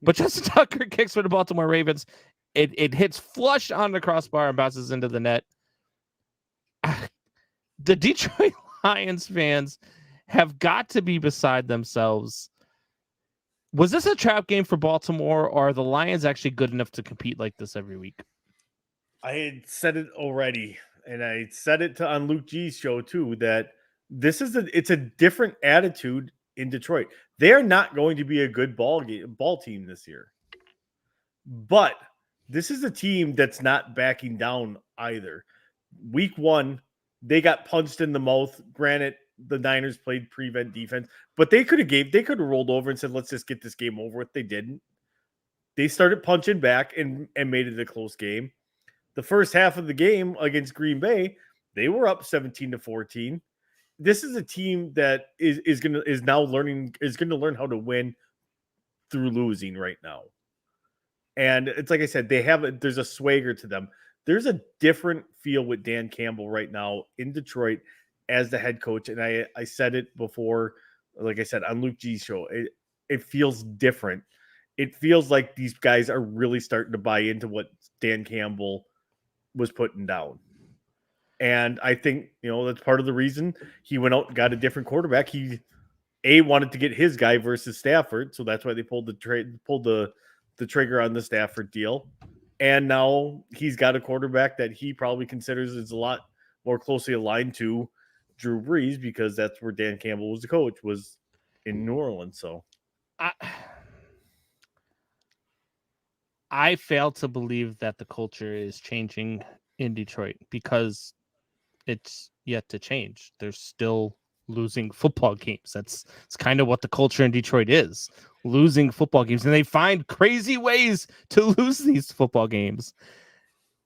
But Justin Tucker kicks for the Baltimore Ravens. It hits flush on the crossbar and bounces into the net. The Detroit Lions fans have got to be beside themselves. Was this a trap game for Baltimore, or are the Lions actually good enough to compete like this every week? I had said it already, and I said it on Luke G's show too, that it's a different attitude in Detroit. They are not going to be a good ball team this year. But this is a team that's not backing down either. Week 1, they got punched in the mouth. Granted, the Niners played prevent defense, but they could have rolled over and said, let's just get this game over with. They didn't. They started punching back and made it a close game. The first half of the game against Green Bay, they were up 17-14. This is a team that is going to learn how to win through losing right now. And it's like I said, there's a swagger to them. There's a different feel with Dan Campbell right now in Detroit as the head coach. And I said it before, like I said, on Luke G's show, it feels different. It feels like these guys are really starting to buy into what Dan Campbell was putting down. And I think, that's part of the reason he went out and got a different quarterback. He wanted to get his guy versus Stafford. So that's why they pulled the trigger on the Stafford deal. And now he's got a quarterback that he probably considers is a lot more closely aligned to Drew Brees, because that's where Dan Campbell was the coach, was in New Orleans. So I fail to believe that the culture is changing in Detroit, because it's yet to change. There's still losing football games. It's kind of what the culture in Detroit is, losing football games, and they find crazy ways to lose these football games.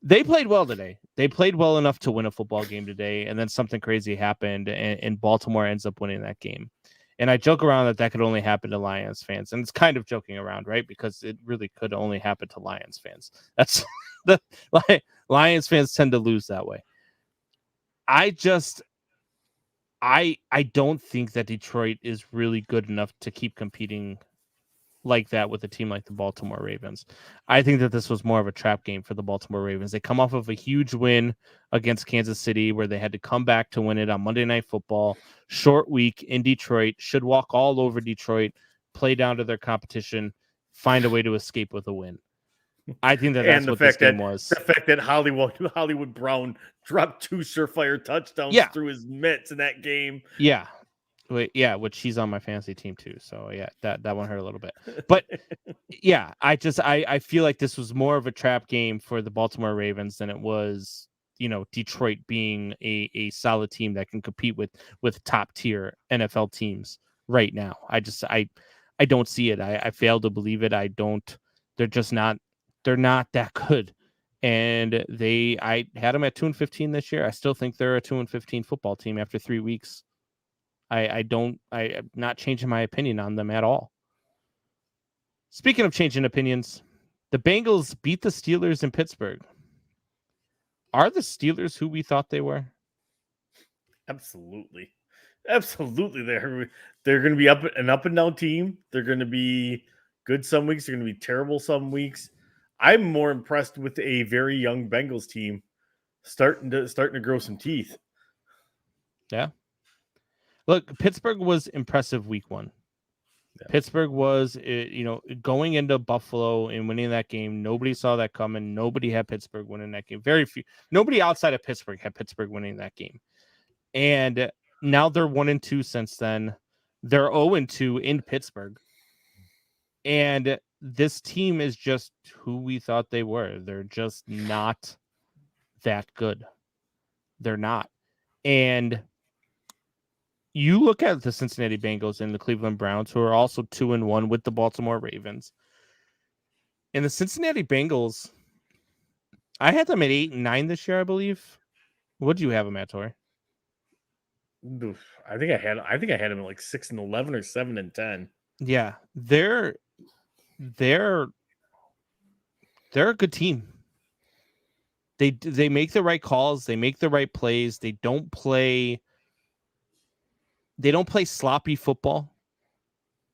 They played well today. They played well enough to win a football game today, and then something crazy happened, and Baltimore ends up winning that game. And I joke around that could only happen to Lions fans, and it's kind of joking around, right? Because it really could only happen to Lions fans. That's the Lions fans tend to lose that way. I don't think that Detroit is really good enough to keep competing like that with a team like the Baltimore Ravens. I think that this was more of a trap game for the Baltimore Ravens. They come off of a huge win against Kansas City, where they had to come back to win it on Monday Night Football. Short week in Detroit, should walk all over Detroit, play down to their competition, find a way to escape with a win. I think that's what this game was. The fact that Hollywood Brown dropped 2 surefire touchdowns through his mitts in that game. Yeah. Which he's on my fantasy team too. So yeah, that one hurt a little bit. But yeah, I feel like this was more of a trap game for the Baltimore Ravens than it was, Detroit being a solid team that can compete with top tier NFL teams right now. I don't see it. I fail to believe it. They're not that good. And I had them at 2-15 this year. I still think they're a 2-15 football team after 3 weeks. I'm not changing my opinion on them at all. Speaking of changing opinions, the Bengals beat the Steelers in Pittsburgh. Are the Steelers who we thought they were? Absolutely. They're going to be up and down team. They're going to be good some weeks. They're going to be terrible some weeks. I'm more impressed with a very young Bengals team starting to grow some teeth. Yeah. Look, Pittsburgh was impressive week 1. Yeah. Pittsburgh was, going into Buffalo and winning that game. Nobody saw that coming. Nobody had Pittsburgh winning that game. Very few. Nobody outside of Pittsburgh had Pittsburgh winning that game. And now they're 1-2 since then. They're 0-2 in Pittsburgh. And this team is just who we thought they were. They're just not that good. They're not. And you look at the Cincinnati Bengals and the Cleveland Browns, who are also 2-1 with the Baltimore Ravens. And the Cincinnati Bengals, I had them at 8-9 this year, I believe. What do you have them at, Torry? I think I had them at like 6-11 or 7-10. Yeah, they're They're a good team. They make the right calls. They make the right plays. They don't play sloppy football.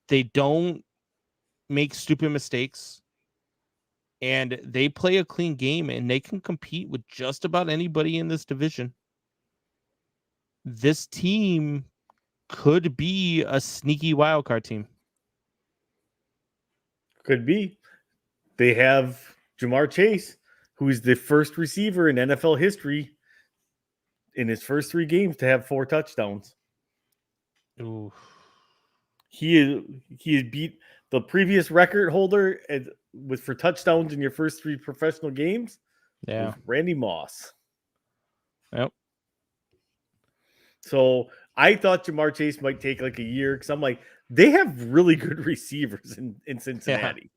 They don't make stupid mistakes. And they play a clean game, and they can compete with just about anybody in this division. This team could be a sneaky wildcard team. Could be. They have Jamar Chase, who is the first receiver in NFL history in his first 3 games to have 4 touchdowns. Ooh. He beat the previous record holder for touchdowns in your first 3 professional games. Yeah, Randy Moss. Yep. So I thought Jamar Chase might take like a year because I'm like, they have really good receivers in Cincinnati. Yeah.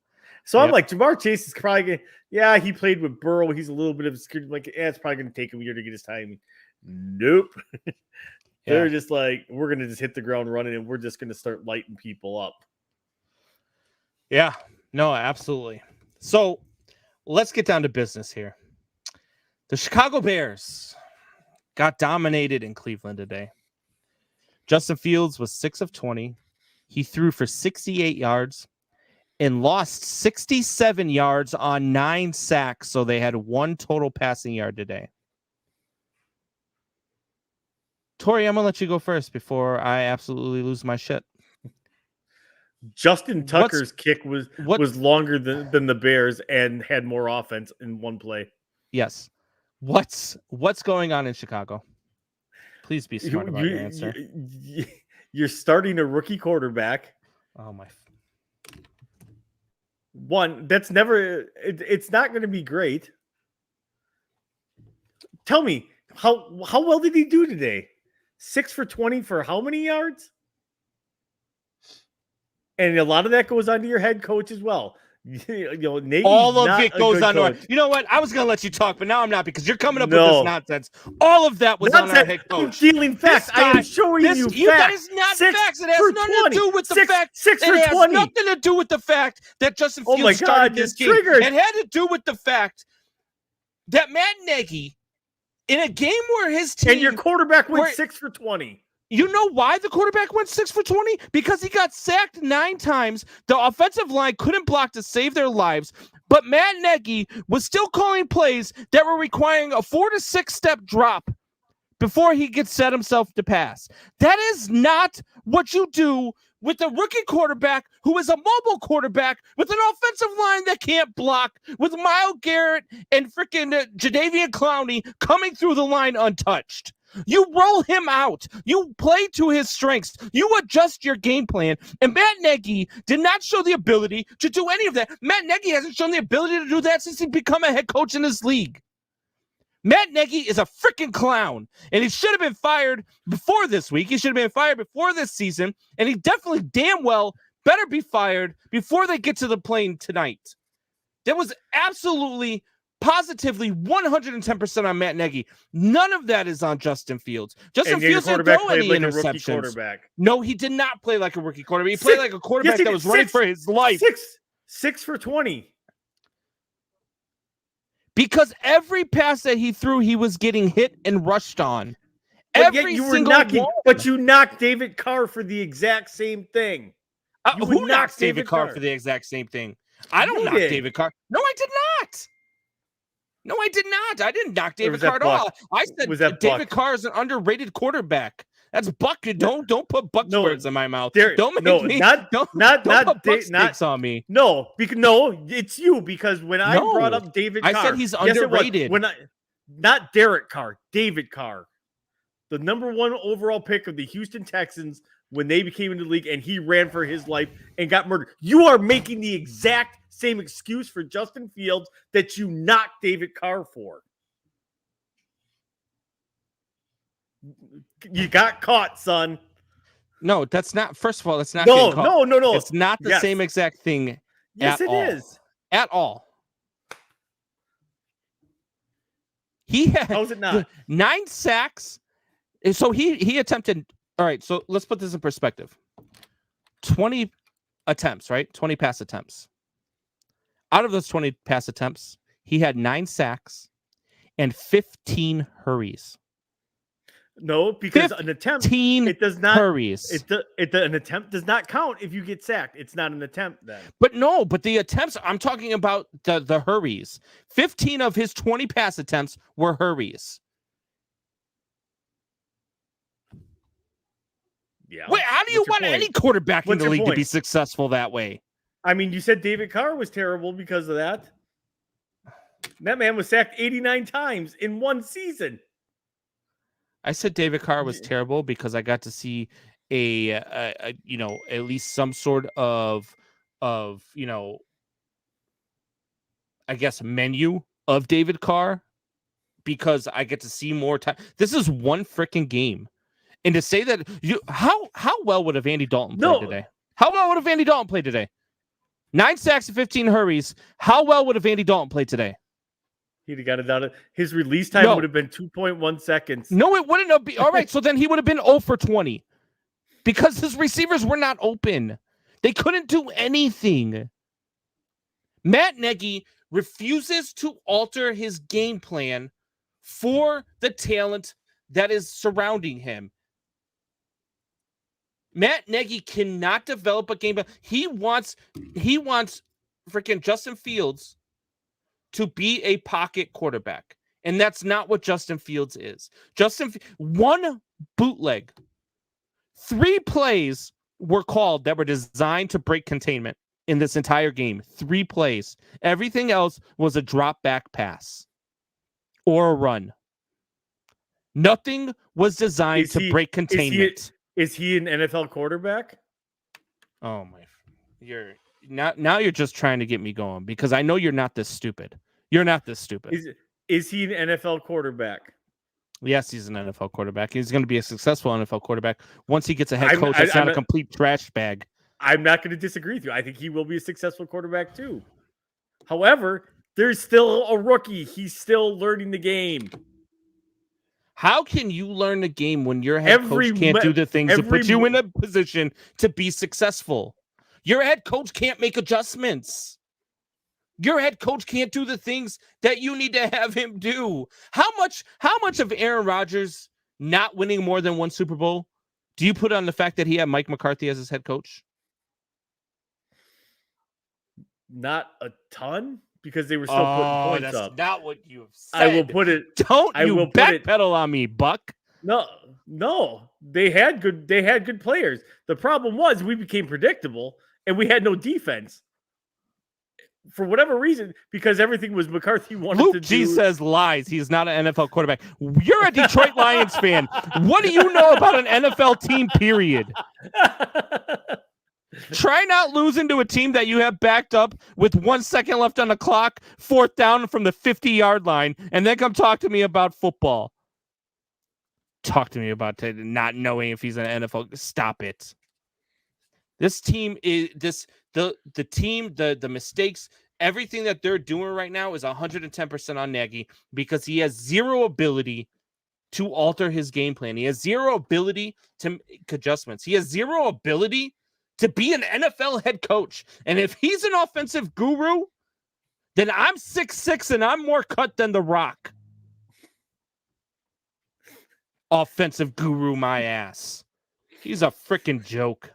So I'm like, Jamar Chase is probably going he played with Burrow. He's a little bit of a security. Like, it's probably going to take him a year to get his timing. Nope. They're just like, we're going to just hit the ground running and we're just going to start lighting people up. Yeah, no, absolutely. So let's get down to business here. The Chicago Bears got dominated in Cleveland today. Justin Fields was 6 of 20. He threw for 68 yards and lost 67 yards on 9 sacks. So they had 1 total passing yard today. Torry, I'm going to let you go first before I absolutely lose my shit. Justin Tucker's kick was longer than the Bears and had more offense in one play. Yes. What's going on in Chicago? Please be smart about your answer. You're starting a rookie quarterback. Oh my. One, that's never it's not going to be great. Tell me, how well did he do today? 6 for 20 for how many yards? And a lot of that goes onto your head coach as well. All of it goes on. You know what? I was going to let you talk, but now I'm not because you're coming up with this nonsense. All of that was on our head coach. I'm dealing facts. I am showing you facts. That is not facts. It has nothing to do with the fact. 6 for 20. It has nothing to do with the fact that Justin Fields started this game. It had to do with the fact that Matt Nagy, in a game where his team and your quarterback went 6 for 20. You know why the quarterback went 6 for 20? Because he got sacked 9 times. The offensive line couldn't block to save their lives. But Matt Nagy was still calling plays that were requiring a 4 to 6 step drop before he could set himself to pass. That is not what you do with a rookie quarterback who is a mobile quarterback with an offensive line that can't block, with Myles Garrett and freaking Jadeveon Clowney coming through the line untouched. You roll him out. You play to his strengths. You adjust your game plan. And Matt Nagy did not show the ability to do any of that. Matt Nagy hasn't shown the ability to do that since he became a head coach in this league. Matt Nagy is a freaking clown. And he should have been fired before this week. He should have been fired before this season. And he definitely damn well better be fired before they get to the plane tonight. That was absolutely positively 110% on Matt Nagy. None of that is on Justin Fields. Justin Fields didn't throw any interceptions. No, he did not play like a rookie quarterback. He played like a quarterback that was running for his life. 6 for 20. Because every pass that he threw, he was getting hit and rushed on. Every single one. But you knocked David Carr for the exact same thing. Who knocked David Carr for the exact same thing? I don't knock David Carr. No, I did not. No, I did not. I didn't knock David Carr at all. I said David Carr is an underrated quarterback. That's Buck. Don't put Buck's words in my mouth. Don't make me. Don't put Buck's takes on me. No, it's you because when I brought up David Carr, I said he's underrated. Not Derek Carr, David Carr, the number 1 overall pick of the Houston Texans when they became in the league, and he ran for his life and got murdered. You are making the exact same excuse for Justin Fields that you knocked David Carr for. You got caught, son. No, that's not. First of all, that's not. No. It's not the same exact thing. Yes, it is. At all. He had How's it not? 9 sacks. So he attempted. All right, so let's put this in perspective. 20 attempts, right? 20 pass attempts. Out of those 20 pass attempts, he had 9 sacks and 15 hurries. No, because an attempt, it does not. Hurries. An attempt does not count if you get sacked. It's not an attempt then. But the attempts, I'm talking about the hurries. 15 of his 20 pass attempts were hurries. Yeah. Wait, how do you want any quarterback in the league to be successful that way? I mean, you said David Carr was terrible because of that. That man was sacked 89 times in one season. I said David Carr was terrible because I got to see at least some sort of I guess menu of David Carr because I get to see more time. This is one freaking game. And to say that how well would have Andy Dalton played today? How well would have Andy Dalton played today? 9 sacks and 15 hurries. How well would have Andy Dalton played today? He'd have got it out. His release time would have been 2.1 seconds. No, it wouldn't have been. All right, so then he would have been 0 for 20 because his receivers were not open. They couldn't do anything. Matt Nagy refuses to alter his game plan for the talent that is surrounding him. Matt Nagy cannot develop a game plan. He wants freaking Justin Fields to be a pocket quarterback. And that's not what Justin Fields is. One bootleg. 3 plays were called that were designed to break containment in this entire game. 3 plays. Everything else was a drop back pass or a run. Nothing was designed to break containment. Is he an NFL quarterback? Oh my! Now you're just trying to get me going because I know you're not this stupid. You're not this stupid. Is he an NFL quarterback? Yes, he's an NFL quarterback. He's going to be a successful NFL quarterback once he gets a head coach that's not a complete trash bag. I'm not going to disagree with you. I think he will be a successful quarterback too. However, there's still a rookie. He's still learning the game. How can you learn the game when your head coach can't do the things that put you in a position to be successful? Your head coach can't make adjustments. Your head coach can't do the things that you need to have him do. How much of Aaron Rodgers not winning more than 1 Super Bowl do you put on the fact that he had Mike McCarthy as his head coach? Not a ton. Because they were still putting points that's up. Not what you have said. I will put it. Don't you backpedal on me, Buck? No. They had good players. The problem was we became predictable and we had no defense. For whatever reason, because everything was McCarthy wanted Luke to do. G says lies. He's not an NFL quarterback. You're a Detroit Lions fan. What do you know about an NFL team, period? Try not losing to a team that you have backed up with 1 second left on the clock, 4th down from the 50-yard line, and then come talk to me about football. Talk to me about not knowing if he's an NFL. Stop it. This team is the team, the mistakes, everything that they're doing right now is 110% on Nagy because he has zero ability to alter his game plan. He has zero ability to make adjustments. He has zero ability to be an NFL head coach. And if he's an offensive guru, then I'm 6'6" and I'm more cut than The Rock. Offensive guru, my ass. He's a freaking joke.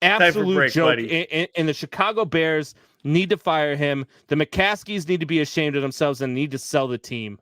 Absolute break, joke. buddy. And the Chicago Bears need to fire him. The McCaskies need to be ashamed of themselves and need to sell the team.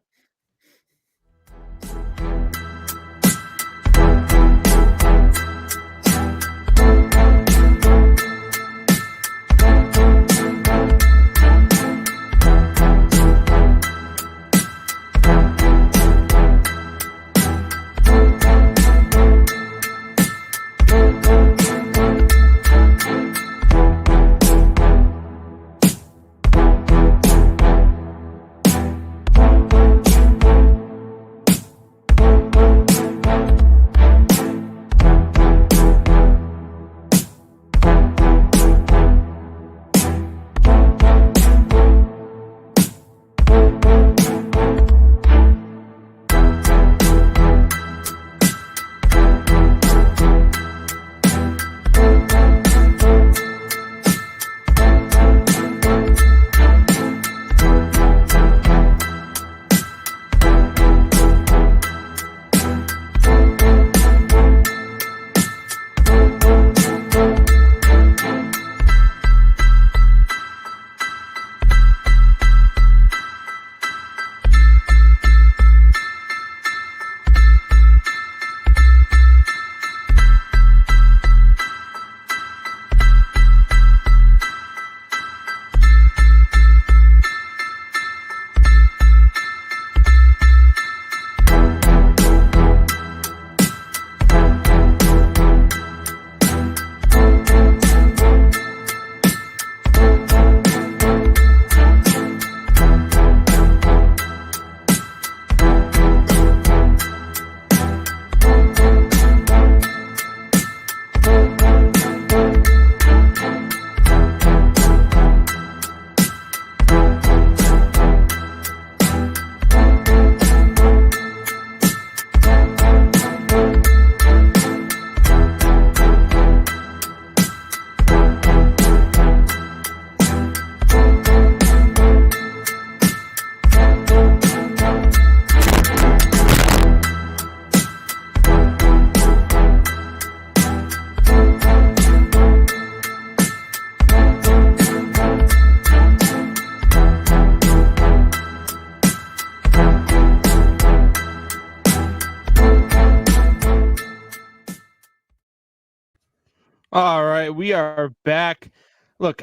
All right, we are back. Look,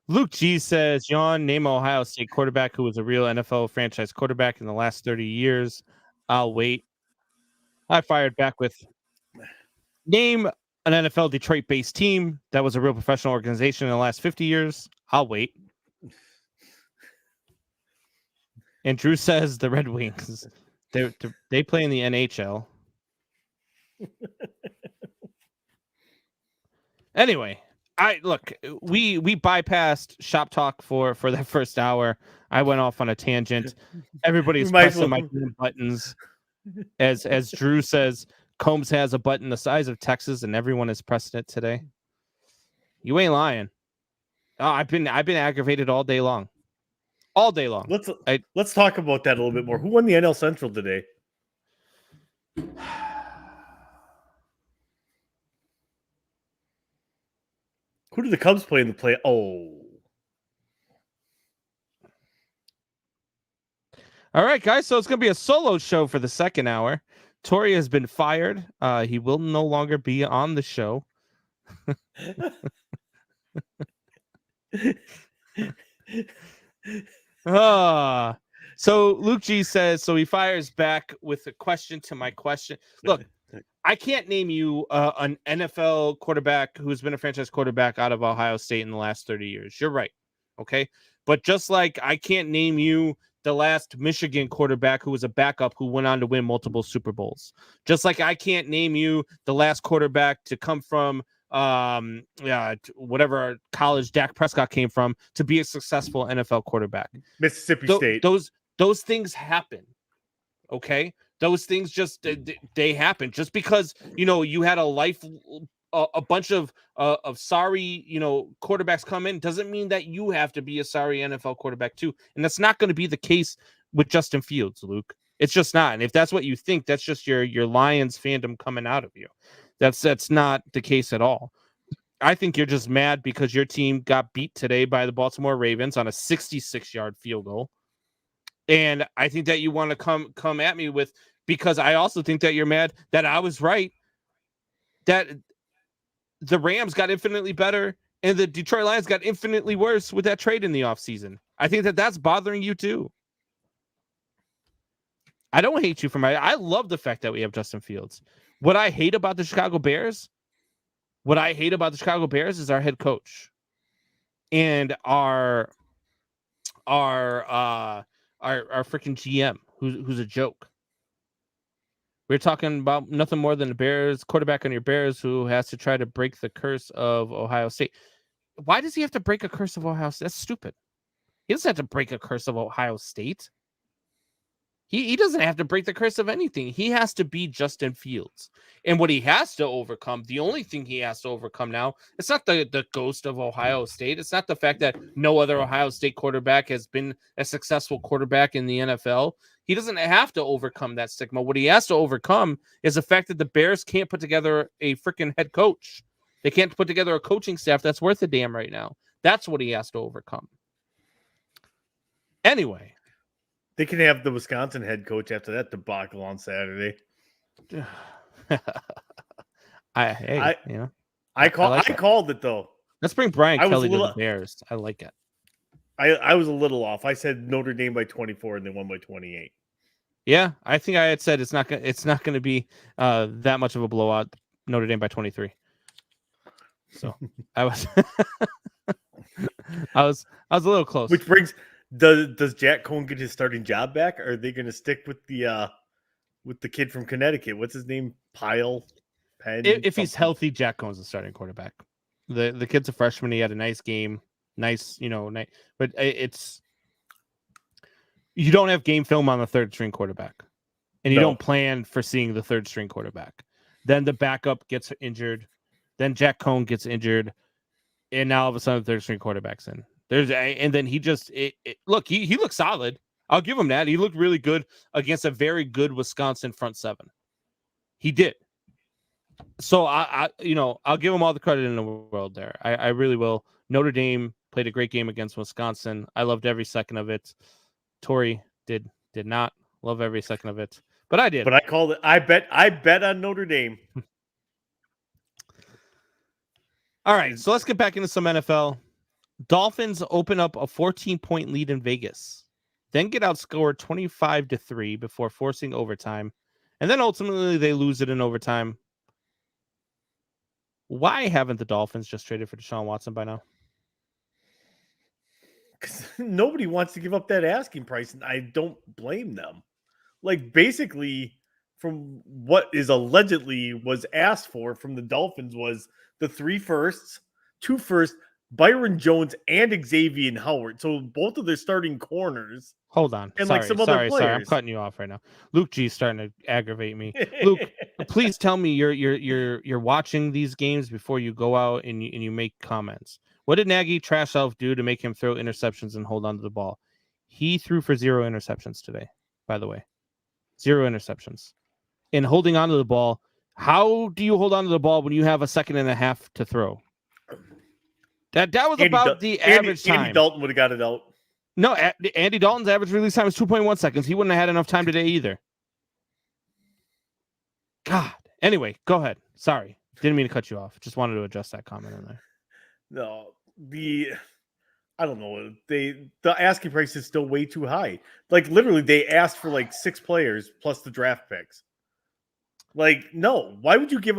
Luke G says, Yawn, name Ohio State quarterback who was a real NFL franchise quarterback in the last 30 years. I'll wait. I fired back with, name an NFL Detroit-based team that was a real professional organization in the last 50 years. I'll wait. And Drew says the Red Wings. They play in the NHL. Anyway, we bypassed shop talk for that first hour. I went off on a tangent. Everybody's pressing my buttons. As Drew says, Combs has a button the size of Texas, and everyone is pressing it today. You ain't lying. I've been aggravated all day long. All day long. Let's talk about that a little bit more. Who won the NL Central today? Who did the Cubs play in the play? Oh. All right, guys. So it's going to be a solo show for the second hour. Torry has been fired. He will no longer be on the show. So Luke G says, so he fires back with a question to my question. Look, I can't name you an NFL quarterback who's been a franchise quarterback out of Ohio State in the last 30 years. You're right. Okay. But just like I can't name you the last Michigan quarterback who was a backup who went on to win multiple Super Bowls. Just like I can't name you the last quarterback to come from whatever college Dak Prescott came from to be a successful NFL quarterback. Mississippi State. Those things happen. Okay. Those things just they happen. Just because you had a bunch of sorry quarterbacks come in doesn't mean that you have to be a sorry NFL quarterback too. And that's not going to be the case with Justin Fields, Luke. It's just not. And if that's what you think, that's just your Lions fandom coming out of you. That's not the case at all. I think you're just mad because your team got beat today by the Baltimore Ravens on a 66-yard field goal. And I think that you want to come at me with, because I also think that you're mad that I was right, that the Rams got infinitely better and the Detroit Lions got infinitely worse with that trade in the offseason. I think that that's bothering you too. I don't hate you for I love the fact that we have Justin Fields. What I hate about the Chicago Bears is our head coach and our freaking GM, who's a joke. We're talking about nothing more than the Bears quarterback on your Bears who has to try to break the curse of Ohio State. Why does he have to break a curse of Ohio State? That's stupid. He doesn't have to break a curse of Ohio State. He doesn't have to break the curse of anything. He has to be Justin Fields. And what he has to overcome, the only thing he has to overcome now, it's not the ghost of Ohio State. It's not the fact that no other Ohio State quarterback has been a successful quarterback in the NFL. He doesn't have to overcome that stigma. What he has to overcome is the fact that the Bears can't put together a freaking head coach. They can't put together a coaching staff that's worth a damn right now. That's what he has to overcome. Anyway. They can have the Wisconsin head coach after that debacle on Saturday. I called it though. Let's bring Brian Kelly to the Bears. I like it. I was a little off. I said Notre Dame by 24 and they won by 28. Yeah, I think I had said it's not going to be that much of a blowout. Notre Dame by 23. So I was I was a little close. Which brings. Does Jack Cohn get his starting job back? Or are they going to stick with the kid from Connecticut? What's his name? Penn? If he's healthy, Jack Cohn's the starting quarterback. The kid's a freshman. He had a nice game. Nice, but it's you don't have game film on the third string quarterback, and you don't plan for seeing the third string quarterback. Then the backup gets injured. Then Jack Cohn gets injured, and now all of a sudden the third string quarterback's in. And then he just look. He looked solid. I'll give him that. He looked really good against a very good Wisconsin front seven. He did. So I'll give him all the credit in the world there. I really will. Notre Dame played a great game against Wisconsin. I loved every second of it. Torry did not love every second of it, but I did. But I called it. I bet on Notre Dame. All right, so let's get back into some NFL. Dolphins open up a 14-point lead in Vegas, then get outscored 25-3 before forcing overtime, and then ultimately they lose it in overtime. Why haven't the Dolphins just traded for Deshaun Watson by now? Because nobody wants to give up that asking price, and I don't blame them. Like, basically, from what is allegedly was asked for from the Dolphins was the 3 firsts, 2 firsts, Byron Jones and Xavier Howard. So both of their starting corners. Hold on. And sorry, like some other players. I'm cutting you off right now. Luke G's starting to aggravate me. Luke, please tell me you're watching these games before you go out and you make comments. What did Nagy Trash Elf do to make him throw interceptions and hold on to the ball? He threw for 0 interceptions today, by the way. 0 interceptions. And holding on to the ball, how do you hold on to the ball when you have a second and a half to throw? That was about the average time. Andy Dalton would have got it out. No, Andy Dalton's average release time is 2.1 seconds. He wouldn't have had enough time today either. God. Anyway, go ahead. Sorry. Didn't mean to cut you off. Just wanted to adjust that comment in there. No, I don't know. The asking price is still way too high. Like, literally, they asked for like 6 players plus the draft picks. Like, no. Why would you give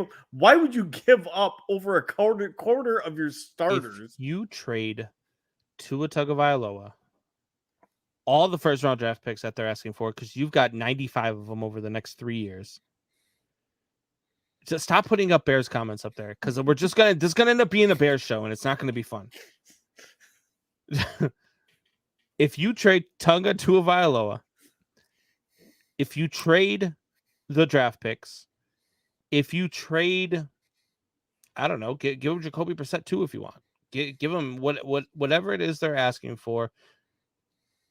up over a quarter of your starters? If you trade Tua Tagovailoa, all the first round draft picks that they're asking for, because you've got 95 of them over the next 3 years. Just stop putting up Bears comments up there, because this is gonna end up being a Bears show, and it's not going to be fun. If you trade Tua Tagovailoa, if you trade the draft picks, if you trade, I don't know, give them Jacoby Brissett too if you want. Give them whatever it is they're asking for,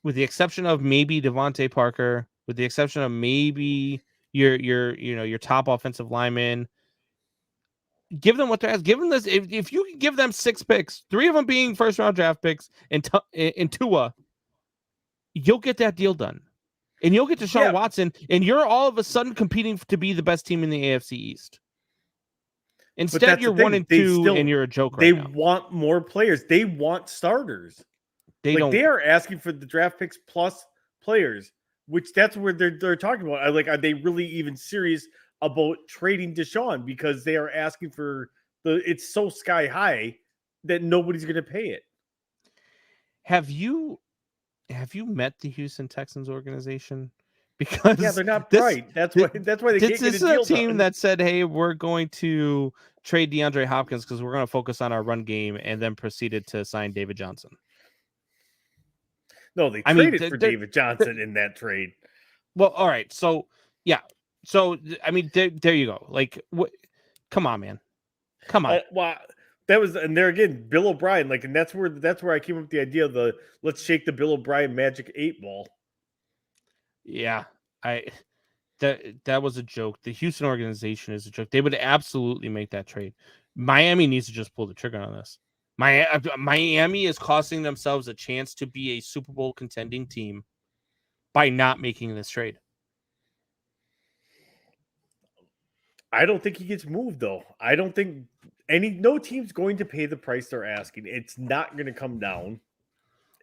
with the exception of maybe Devontae Parker, with the exception of maybe your top offensive lineman. Give them what they're asking. Give them this. If you can give them 6 picks, 3 of them being first round draft picks, and Tua, you'll get that deal done. And you'll get Deshaun Watson, and you're all of a sudden competing to be the best team in the AFC East. Instead, you're 1-2, and you're a joke right now. They want more players. They want starters. They are asking for the draft picks plus players, which that's where they're talking about. Like, are they really even serious about trading Deshaun? Because they are asking for it's so sky high that nobody's going to pay it. Have you met the Houston Texans organization? Because they're not bright. That's why they can't get a deal. This is a team that said, "Hey, we're going to trade DeAndre Hopkins because we're going to focus on our run game," and then proceeded to sign David Johnson. No, they traded for David Johnson in that trade. Well, all right. So, yeah. So, I mean, there you go. Like, what? Come on, man. Come on. Well, that was, and there again, Bill O'Brien. Like, and that's where I came up with the idea of let's shake the Bill O'Brien magic 8 ball. Yeah, that was a joke. The Houston organization is a joke. They would absolutely make that trade. Miami needs to just pull the trigger on this. Miami is costing themselves a chance to be a Super Bowl contending team by not making this trade. I don't think he gets moved, though. I don't think no team's going to pay the price they're asking. It's not going to come down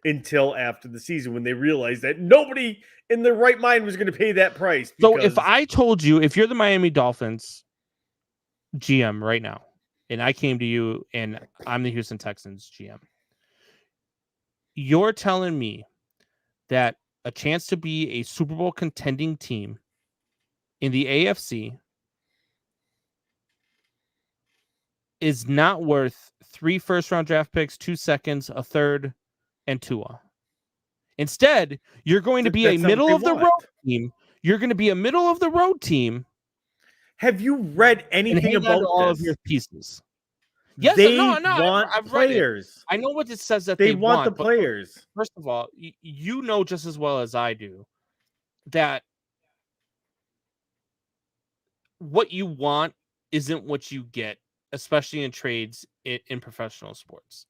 until after the season when they realize that nobody in their right mind was going to pay that price. So if I told you, if you're the Miami Dolphins GM right now, and I came to you and I'm the Houston Texans GM, you're telling me that a chance to be a Super Bowl contending team in the AFC is not worth 3 first-round draft picks, 2 seconds, a third, and Tua. Instead, you're going to be a middle-of-the-road team. You're going to be a middle-of-the-road team. Have you read anything about all this? Of your pieces? Yes, they want I've players. I know what it says that they want the players. First of all, you know just as well as I do that what you want isn't what you get, especially in trades in professional sports.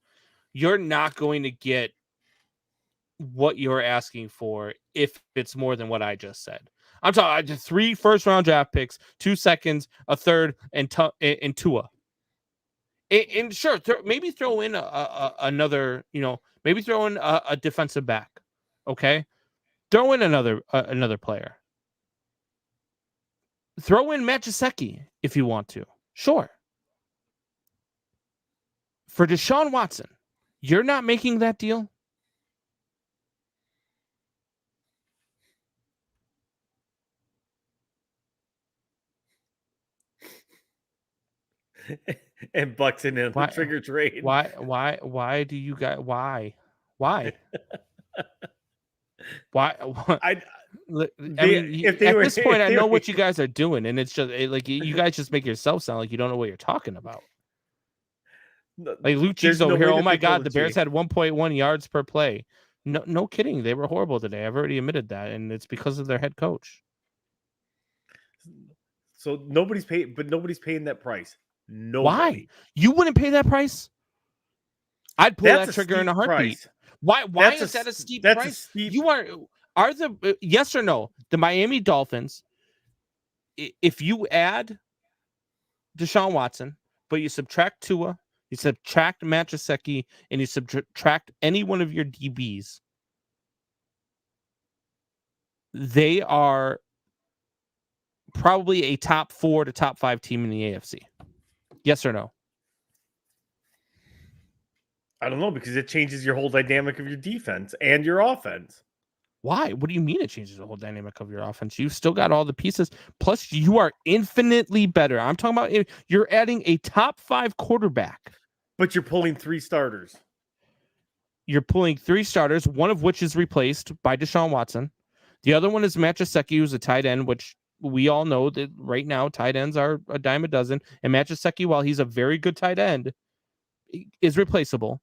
You're not going to get what you're asking for if it's more than what I just said. I'm talking 3 first-round draft picks, 2 seconds, a third, and Tua. And sure, maybe throw in another, maybe throw in a defensive back. Okay, throw in another player. Throw in Matt Gesicki if you want to. Sure. For Deshaun Watson, you're not making that deal? And Bucks in the trigger trade. Why do you guys why? Why? I mean, at this point, I know what you guys are doing, and it's just like you guys just make yourself sound like you don't know what you're talking about. Like Luke G's over here. Oh my God, the Bears had 1.1 yards per play. No kidding. They were horrible today. I've already admitted that, and it's because of their head coach. So nobody's paying that price. Nobody. Why? You wouldn't pay that price? I'd pull that trigger in a heartbeat. Price. Why is that a steep price? You are the yes or no? The Miami Dolphins, if you add Deshaun Watson, but you subtract Tua, you subtract Matt Gesicki, and you subtract any one of your DBs, they are probably a top 4 to top 5 team in the AFC. Yes or no? I don't know, because it changes your whole dynamic of your defense and your offense. Why? What do you mean it changes the whole dynamic of your offense? You've still got all the pieces. Plus, you are infinitely better. I'm talking about you're adding a top 5 quarterback. But you're pulling 3 starters. You're pulling 3 starters, one of which is replaced by Deshaun Watson. The other one is Matt Gesicki, who's a tight end, which we all know that right now tight ends are a dime a dozen. And Matt Gesicki, while he's a very good tight end, is replaceable.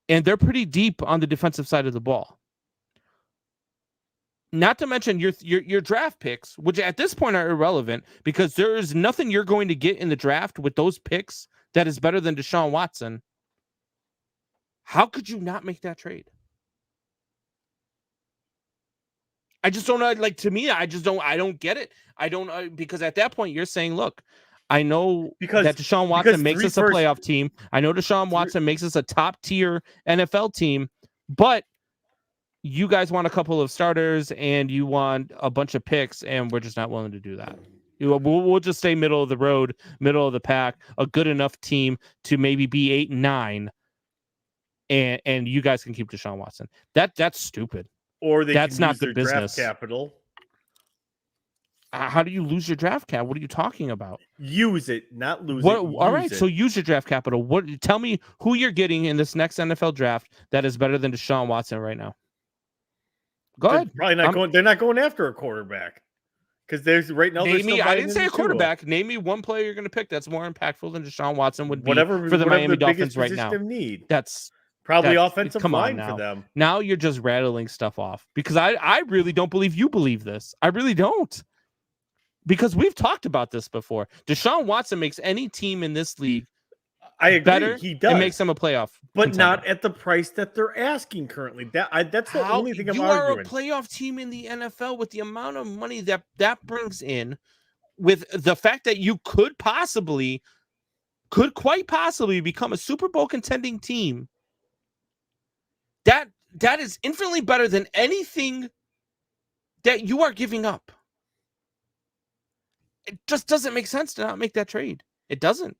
And they're pretty deep on the defensive side of the ball. Not to mention your draft picks, which at this point are irrelevant because there is nothing you're going to get in the draft with those picks that is better than Deshaun Watson. How could you not make that trade? I just don't know. Like, to me, I don't get it. I don't because at that point you're saying, look, I know that Deshaun Watson makes us a playoff team. I know Deshaun Watson makes us a top tier NFL team, but you guys want a couple of starters and you want a bunch of picks, and we're just not willing to do that. We'll just stay middle of the road, middle of the pack, a good enough team to maybe be 8 and 9, and you guys can keep Deshaun Watson. That's stupid. Or that's not the business. Draft capital. How do you lose your draft cap? What are you talking about? Use it, not lose it. All right, so use your draft capital. Tell me who you're getting in this next NFL draft that is better than Deshaun Watson right now. Go ahead. Probably not going. They're not going after a quarterback because there's right now. I didn't say a quarterback. Name me one player you're going to pick that's more impactful than Deshaun Watson would be for the Miami Dolphins right now. That's probably offensive line for them. Now you're just rattling stuff off because I really don't believe you believe this. I really don't. Because we've talked about this before. Deshaun Watson makes any team in this league better. He does. It makes them a playoff, but not at the price that they're asking currently. That's the only thing I'm arguing. You are a playoff team in the NFL with the amount of money that brings in, with the fact that you could quite possibly become a Super Bowl contending team. That is infinitely better than anything that you are giving up. It just doesn't make sense to not make that trade. It doesn't.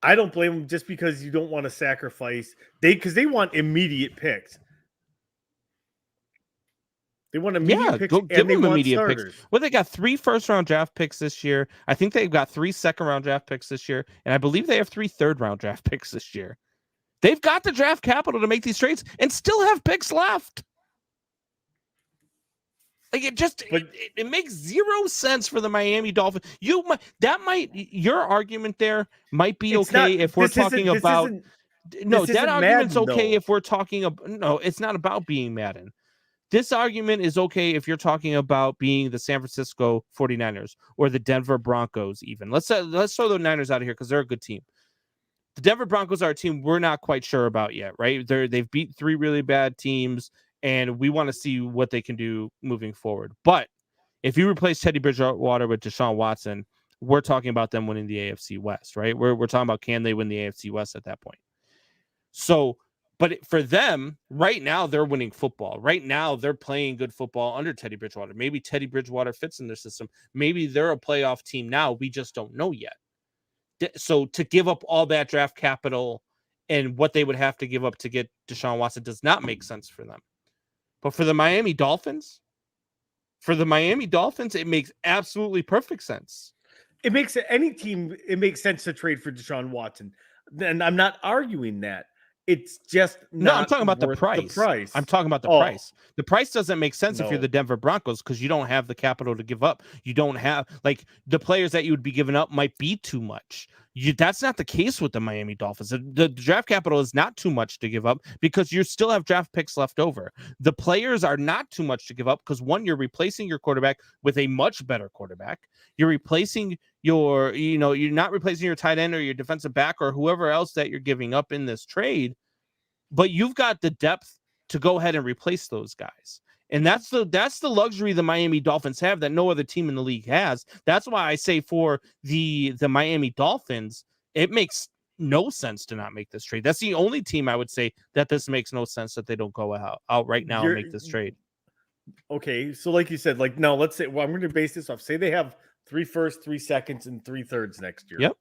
I don't blame them just because you don't want to sacrifice. Because they want immediate picks. They want immediate picks. Give them immediate picks. Well, they got 3 first-round draft picks this year. I think they've got 3 second-round draft picks this year. And I believe they have 3 third-round draft picks this year. They've got the draft capital to make these trades and still have picks left. Like it makes 0 sense for the Miami Dolphins. Your argument there might be okay if we're talking about. No, that argument's okay if we're talking about. No, it's not about being Madden. This argument is okay if you're talking about being the San Francisco 49ers or the Denver Broncos. Even let's throw the Niners out of here because they're a good team. The Denver Broncos are a team we're not quite sure about yet, right? They've beat 3 really bad teams. And we want to see what they can do moving forward. But if you replace Teddy Bridgewater with Deshaun Watson, we're talking about them winning the AFC West, right? We're talking about can they win the AFC West at that point. So, but for them, right now, they're winning football. Right now, they're playing good football under Teddy Bridgewater. Maybe Teddy Bridgewater fits in their system. Maybe they're a playoff team now. We just don't know yet. So to give up all that draft capital and what they would have to give up to get Deshaun Watson does not make sense for them. But for the Miami Dolphins, it makes absolutely perfect sense. It makes it makes sense to trade for Deshaun Watson. And I'm not arguing that. It's just not I'm talking about the price. I'm talking about the price. The price doesn't make sense if you're the Denver Broncos because you don't have the capital to give up. You don't have the players that you would be giving up might be too much. That's not the case with the Miami Dolphins. The draft capital is not too much to give up because you still have draft picks left over. The players are not too much to give up because one, you're replacing your quarterback with a much better quarterback. You're replacing you're not replacing your tight end or your defensive back or whoever else that you're giving up in this trade, but you've got the depth to go ahead and replace those guys. And that's the luxury the Miami Dolphins have that no other team in the league has. That's why I say for the Miami Dolphins, it makes no sense to not make this trade. That's the only team I would say that this makes no sense that they don't go out right now and make this trade. Okay, so like you said, no, let's say, I'm going to base this off. Say they have 3 firsts, 3 seconds, and 3 thirds next year. Yep.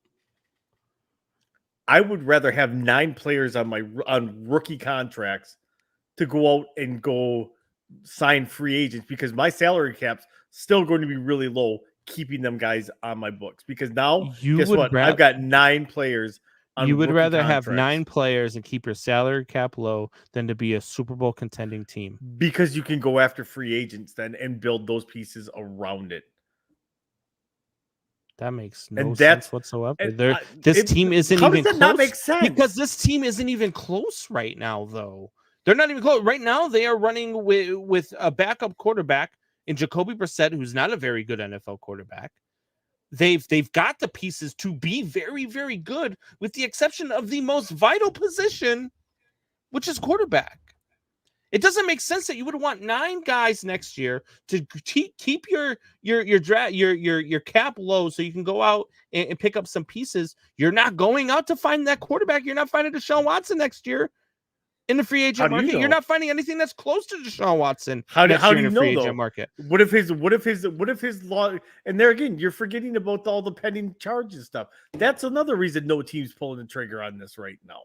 I would rather have 9 players on rookie contracts to go out and go sign free agents because my salary cap's still going to be really low, keeping them guys on my books. Because now, guess what? I've got 9 players. You would rather have 9 players and keep your salary cap low than to be a Super Bowl contending team. Because you can go after free agents then and build those pieces around it. That makes no sense whatsoever. This team isn't even close. Not make sense? Because this team isn't even close right now, though. They're not even close. Right now, they are running with a backup quarterback in Jacoby Brissett, who's not a very good NFL quarterback. They've got the pieces to be very, very good, with the exception of the most vital position, which is quarterback. It doesn't make sense that you would want 9 guys next year to keep your cap low so you can go out and pick up some pieces. You're not going out to find that quarterback. You're not finding Deshaun Watson next year in the free agent market. You're not finding anything that's close to Deshaun Watson. How do you know though? Market. What if his law? And there again, you're forgetting about all the pending charges stuff. That's another reason no team's pulling the trigger on this right now.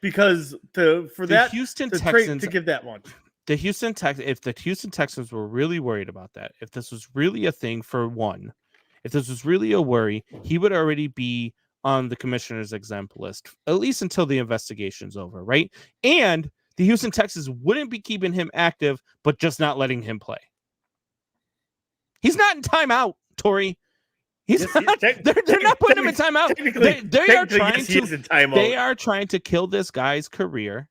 Because Houston Texans to give that much. If the Houston Texans were really worried about that, if this was really a thing for one, if this was really a worry, he would already be on the commissioner's exempt list, at least until the investigation's over, right? And the Houston Texans wouldn't be keeping him active, but just not letting him play. He's not in timeout, Torry. They're not putting him in timeout. They are trying to kill this guy's career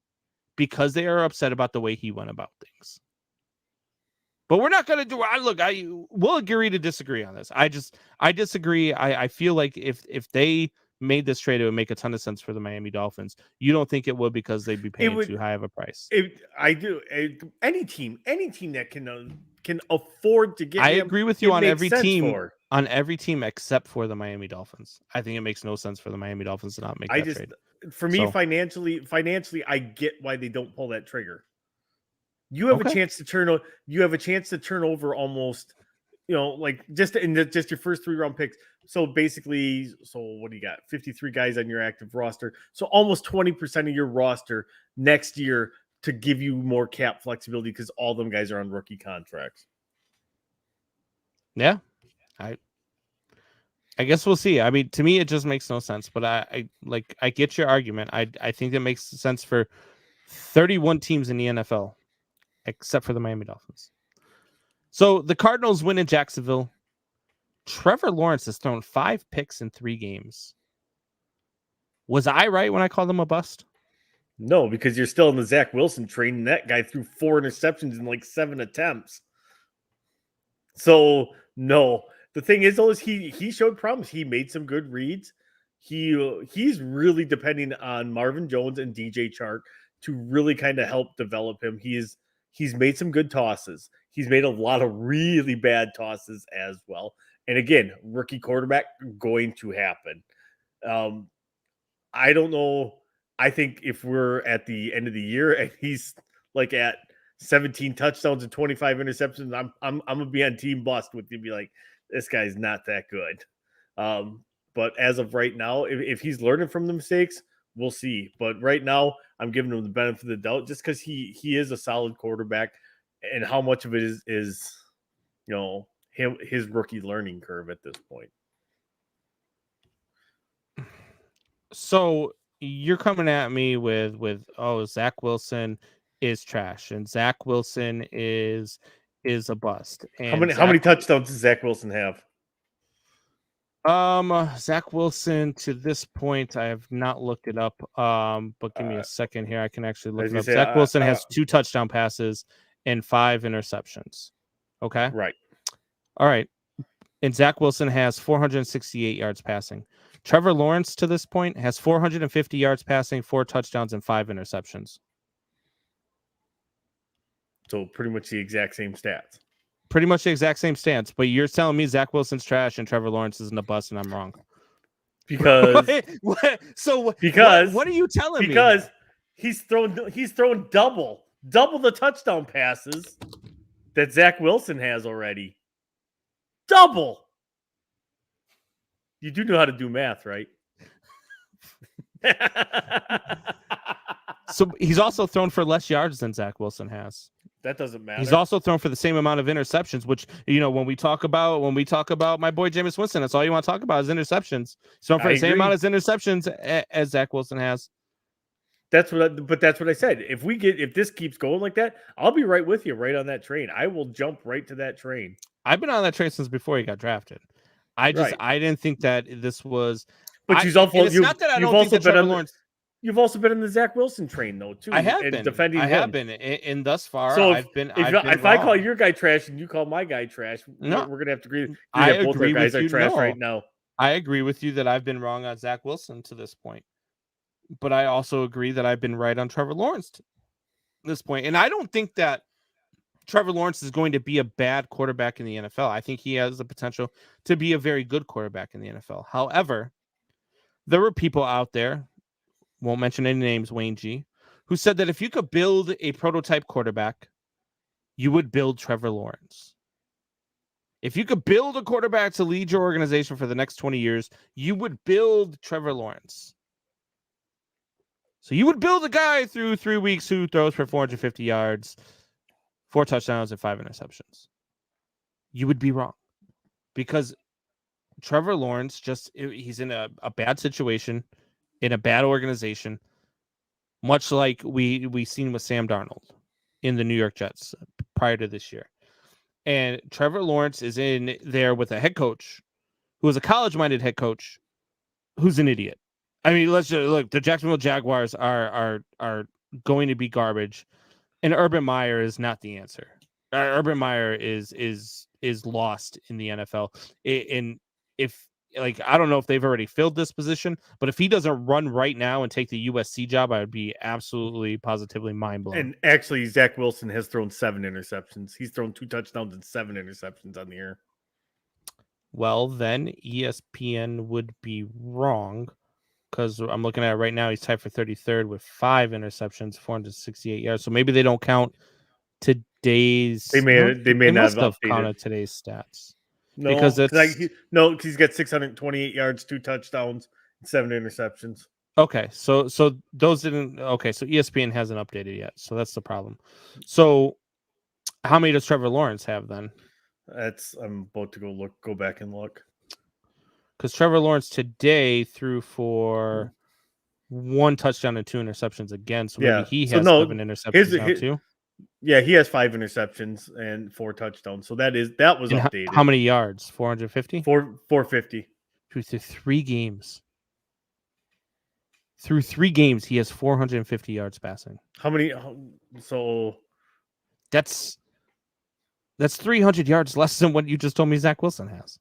because they are upset about the way he went about things. But we're not going to do. We'll agree to disagree on this. I disagree. I feel like if they made this trade, it would make a ton of sense for the Miami Dolphins. You don't think it would because they'd be paying too high of a price? I do. Any team that can afford to get. I agree with you on every team. On every team except for the Miami Dolphins. I think it makes no sense for the Miami Dolphins to not make that trade. For me, financially, I get why they don't pull that trigger. You have a chance to turn over almost, just your first 3 round picks. So basically, what do you got? 53 guys on your active roster. So almost 20% of your roster next year to give you more cap flexibility because all them guys are on rookie contracts. Yeah. I guess we'll see. I mean, to me, it just makes no sense. But I get your argument. I think that makes sense for 31 teams in the NFL, except for the Miami Dolphins. So the Cardinals win in Jacksonville. Trevor Lawrence has thrown 5 picks in 3 games. Was I right when I called him a bust? No, because you're still in the Zach Wilson train. And that guy threw 4 interceptions in 7 attempts. So no. The thing is, though, is he showed promise. He made some good reads. He's really depending on Marvin Jones and DJ Chark to really kind of help develop him. He's made some good tosses. He's made a lot of really bad tosses as well. And again, rookie quarterback going to happen. I don't know. I think if we're at the end of the year and he's like at 17 touchdowns and 25 interceptions, I'm gonna be on team bust with you. Be like, this guy's not that good. But as of right now, if he's learning from the mistakes, we'll see. But right now, I'm giving him the benefit of the doubt just because he is a solid quarterback, and how much of it is his rookie learning curve at this point. So you're coming at me with Zach Wilson is trash and Zach Wilson is a bust. And how many touchdowns does Zach Wilson have? Zach Wilson to this point, I have not looked it up. But give me a second here. I can actually look it up. Zach Wilson has 2 touchdown passes and 5 interceptions. Okay. Right. All right. And Zach Wilson has 468 yards passing. Trevor Lawrence to this point has 450 yards passing, 4 touchdowns, and 5 interceptions. So pretty much the exact same stats. Pretty much the exact same stance, but you're telling me Zach Wilson's trash and Trevor Lawrence isn't a bust, and I'm wrong. Because what are you telling me? Because he's thrown double the touchdown passes that Zach Wilson has already. Double. You do know how to do math, right? So he's also thrown for less yards than Zach Wilson has. That doesn't matter. He's also thrown for the same amount of interceptions, which, when we talk about my boy Jameis Winston, that's all you want to talk about is interceptions. He's thrown for the same amount of interceptions as Zach Wilson has. That's what I said. If this keeps going like that, I'll be right with you, right on that train. I will jump right to that train. I've been on that train since before he got drafted. I didn't think that this was. But you've also been on the Zach Wilson train though too. I have been defending. I have been, and thus far, so if I call your guy trash and you call my guy trash, we're gonna have to agree. Both our guys are trash right now. I agree with you that I've been wrong on Zach Wilson to this point, but I also agree that I've been right on Trevor Lawrence to this point, and I don't think that Trevor Lawrence is going to be a bad quarterback in the NFL. I think he has the potential to be a very good quarterback in the NFL. However, there were people out there, won't mention any names, Wayne G, who said that if you could build a prototype quarterback, you would build Trevor Lawrence. If you could build a quarterback to lead your organization for the next 20 years, you would build Trevor Lawrence. So you would build a guy through 3 weeks who throws for 450 yards, 4 touchdowns, and 5 interceptions. You would be wrong, because Trevor Lawrence he's in a bad situation, in a bad organization, much like we seen with Sam Darnold in the New York Jets prior to this year. And Trevor Lawrence is in there with a head coach who is a college-minded head coach who's an idiot. I mean, let's just look. The Jacksonville Jaguars are going to be garbage, and Urban Meyer is not the answer. Urban Meyer is lost in the NFL. And if, like, I don't know if they've already filled this position, but if he doesn't run right now and take the USC job, I would be absolutely positively mind blown. And actually, Zach Wilson has thrown 7 interceptions. He's thrown 2 touchdowns and 7 interceptions on the year. Well, then ESPN would be wrong, because I'm looking at it right now. He's tied for 33rd with 5 interceptions, 468 yards. So maybe they don't count today's. They may not have counted today's stats. No, because he's got 628 yards, 2 touchdowns, 7 interceptions. Okay, so those didn't. Okay, so ESPN hasn't updated yet, so that's the problem. So, how many does Trevor Lawrence have then? I'm about to go back and look. Because Trevor Lawrence today threw for 1 touchdown and 2 interceptions again, so maybe he has 7 interceptions now too. Yeah, he has 5 interceptions and 4 touchdowns. So that was updated. How many yards? 450? 450. Through 3 games. Through 3 games, he has 450 yards passing. How many? So that's 300 yards less than what you just told me Zach Wilson has.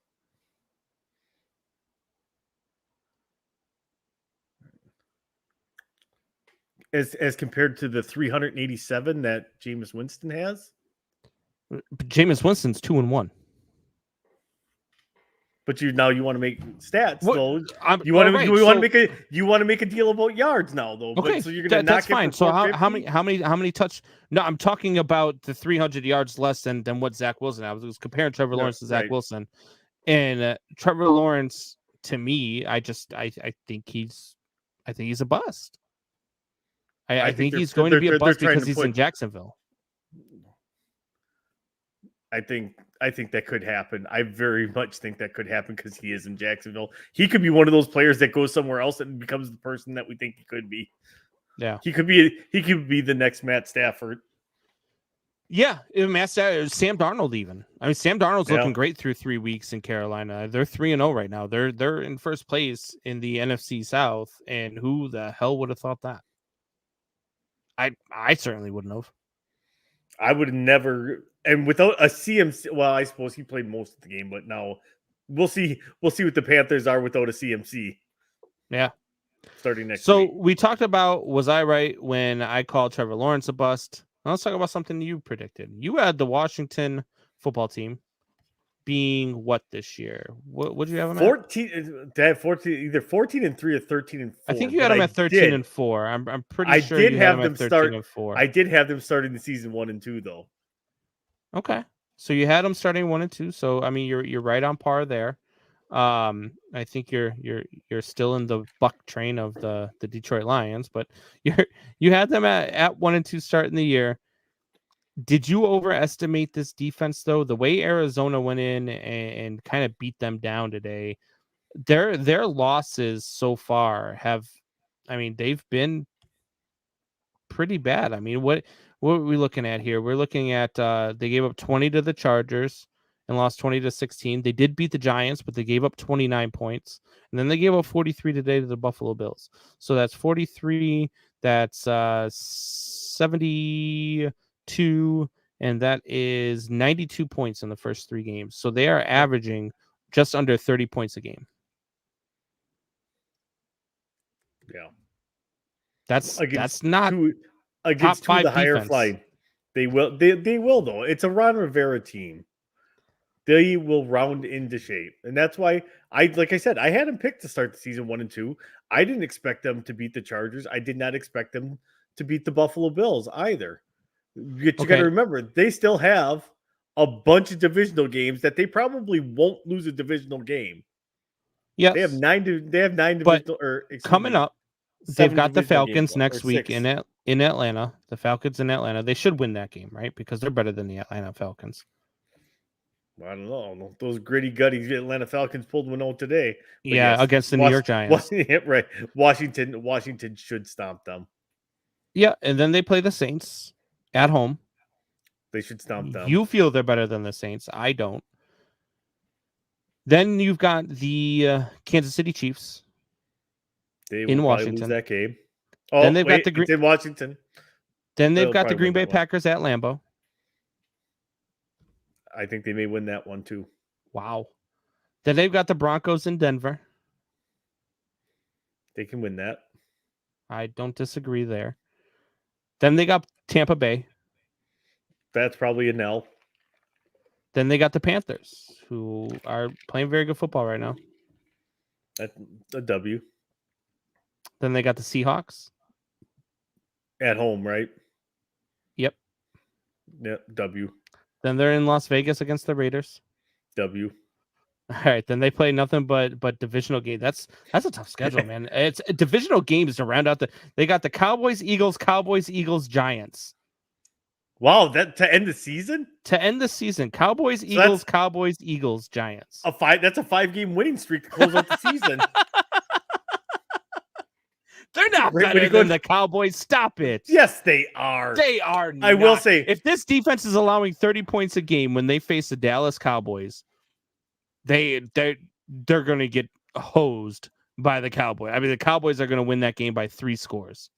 As compared to the 387 that Jameis Winston has? But Jameis Winston's 2-1. But you want to make stats though. You want to make a deal about yards now though. Okay, but, so you're gonna that's fine. So how many touch? No, I'm talking about the 300 yards less than what Zach Wilson. I was comparing Trevor Lawrence to Zach Wilson, and Trevor Lawrence to me, I think he's a bust. I think he's going to be a bust because he's in Jacksonville. I think that could happen. I very much think that could happen because he is in Jacksonville. He could be one of those players that goes somewhere else and becomes the person that we think he could be. Yeah, he could be the next Matt Stafford. Yeah, Matt Stafford, Sam Darnold even. I mean, Sam Darnold's looking great through 3 weeks in Carolina. They're 3-0 right now. They're in first place in the NFC South, and who the hell would have thought that? I certainly wouldn't have. I would have never. And without a CMC, well, I suppose he played most of the game, but now we'll see. We'll see what the Panthers are without a CMC. Yeah, starting next. So week. We talked about, was I right when I called Trevor Lawrence a bust? Now let's talk about something you predicted. You had the Washington football team being what this year? What did you have them 14? They had 14, either 14-3 or 13-4. I think you had them at 13-4. I'm pretty sure you had them at 13-4. I did have them starting the season 1 and 2 though. Okay, so you had them starting 1 and 2. So I mean, you're right on par there. I think you're still in the buck train of the Detroit Lions, but you had them at 1 and 2 starting the year. Did you overestimate this defense though? The way Arizona went in and kind of beat them down today, their losses so far they've been pretty bad. I mean, what are we looking at here? We're looking at they gave up 20 to the Chargers and lost 20-16. They did beat the Giants, but they gave up 29 points. And then they gave up 43 today to the Buffalo Bills. So that's 43, that's 72, and that is 92 points in the first 3 games. So they are averaging just under 30 points a game. Yeah. That's not against top 5 the higher defense. flying. They will though. It's a Ron Rivera team. They will round into shape. And that's why like I said, I had them picked to start the season 1 and 2. I didn't expect them to beat the Chargers. I did not expect them to beat the Buffalo Bills either. You got to remember, they still have a bunch of divisional games that they probably won't lose a divisional game. Yeah. They have 9 divisional coming up. They've got the Falcons next week in Atlanta. The Falcons in Atlanta. They should win that game, right? Because they're better than the Atlanta Falcons. I don't know. Those gritty gutty Atlanta Falcons pulled one out today. But yes, against the New York Giants. Right. Washington should stomp them. Yeah, and then they play the Saints at home. They should stomp them. You feel they're better than the Saints. I don't. Then you've got the Kansas City Chiefs. They in will Washington. lose that game. Oh, then they've got the it's in Washington. Then they've got the Green Bay Packers at Lambeau. I think they may win that one too. Wow. Then they've got the Broncos in Denver. They can win that. I don't disagree there. Then they got Tampa Bay. That's probably an L. Then they got the Panthers, who are playing very good football right now. That's a W. Then they got the Seahawks. At home, right? Yep. Yep, W. Then they're in Las Vegas against the Raiders. W. All right, then they play nothing but divisional game. That's a tough schedule, man. It's divisional games to round out they got the Cowboys, Eagles, Giants. Wow, that to end the season? To end the season, Cowboys, Eagles, Giants. That's a 5-game winning streak to close out the season. They're not better than the Cowboys. Stop it. Yes, they are. They are not. I will say, if this defense is allowing 30 points a game when they face the Dallas Cowboys, they're going to get hosed by the Cowboys. I mean, the Cowboys are going to win that game by 3 scores.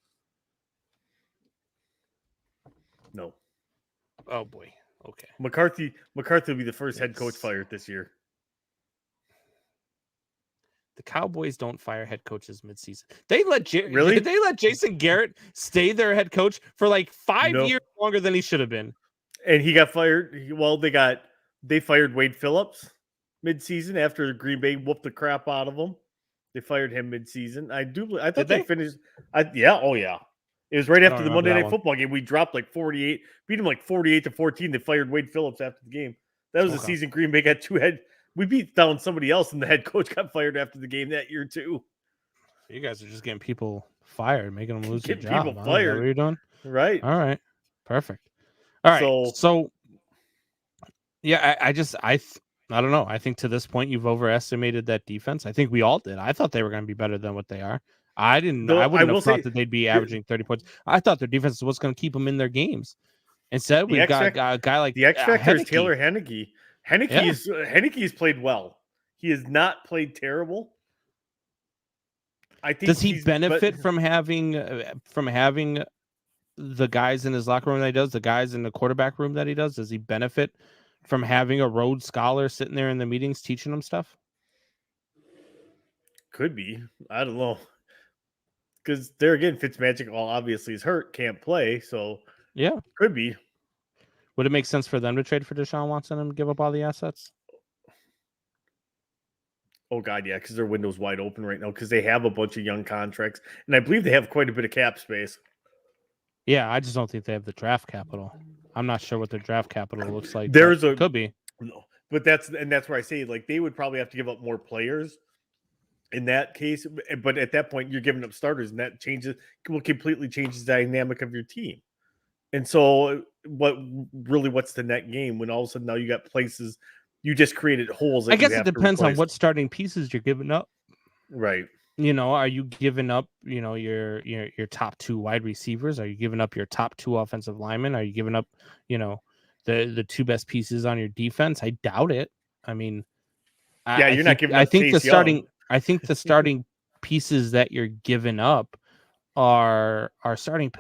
No. Oh boy. Okay. McCarthy will be the first head coach fired this year. The Cowboys don't fire head coaches midseason. They let They let Jason Garrett stay their head coach for like 5 years longer than he should have been. And he got fired. Well, they fired Wade Phillips. mid-season after Green Bay whooped the crap out of them. They fired him mid-season. I thought they finished. Oh yeah. It was right after the Monday Night Football game. We dropped like 48, beat them like 48-14. They fired Wade Phillips after the game. That was the season Green Bay got we beat down somebody else, and the head coach got fired after the game that year too. You guys are just getting people fired, making them lose their job. People fired. Is that what you're doing? Right. All right. Perfect. All right. So yeah, I don't know. I think to this point you've overestimated that defense. I think we all did. I thought they were going to be better than what they are. I wouldn't have thought that they'd be averaging 30 points. I thought their defense was going to keep them in their games. Instead, we've got a guy like the X Factor is Taylor Heineke. Heineke's played well. He has not played terrible. I think. Does he benefit from having the guys in his locker room that he does, the guys in the quarterback room that he does? Does he benefit from having a Rhodes Scholar sitting there in the meetings teaching him stuff? Could be. I don't know. Because there again, Fitzmagic, obviously is hurt, can't play. So yeah, could be. Would it make sense for them to trade for Deshaun Watson and give up all the assets? Oh God, yeah, because their window's wide open right now because they have a bunch of young contracts, and I believe they have quite a bit of cap space. Yeah, I just don't think they have the draft capital. I'm not sure what their draft capital looks like. Could be. No, but that's where I say like they would probably have to give up more players in that case. But at that point, you're giving up starters, and that will completely change the dynamic of your team. And so, what's the net game when all of a sudden now you got places you just created holes? I guess it depends on what starting pieces you're giving up. Right. Are you giving up, your top two wide receivers? Are you giving up your top two offensive linemen? Are you giving up, the two best pieces on your defense? I doubt it. I mean, you're not giving up. I think the starting pieces that you're giving up are starting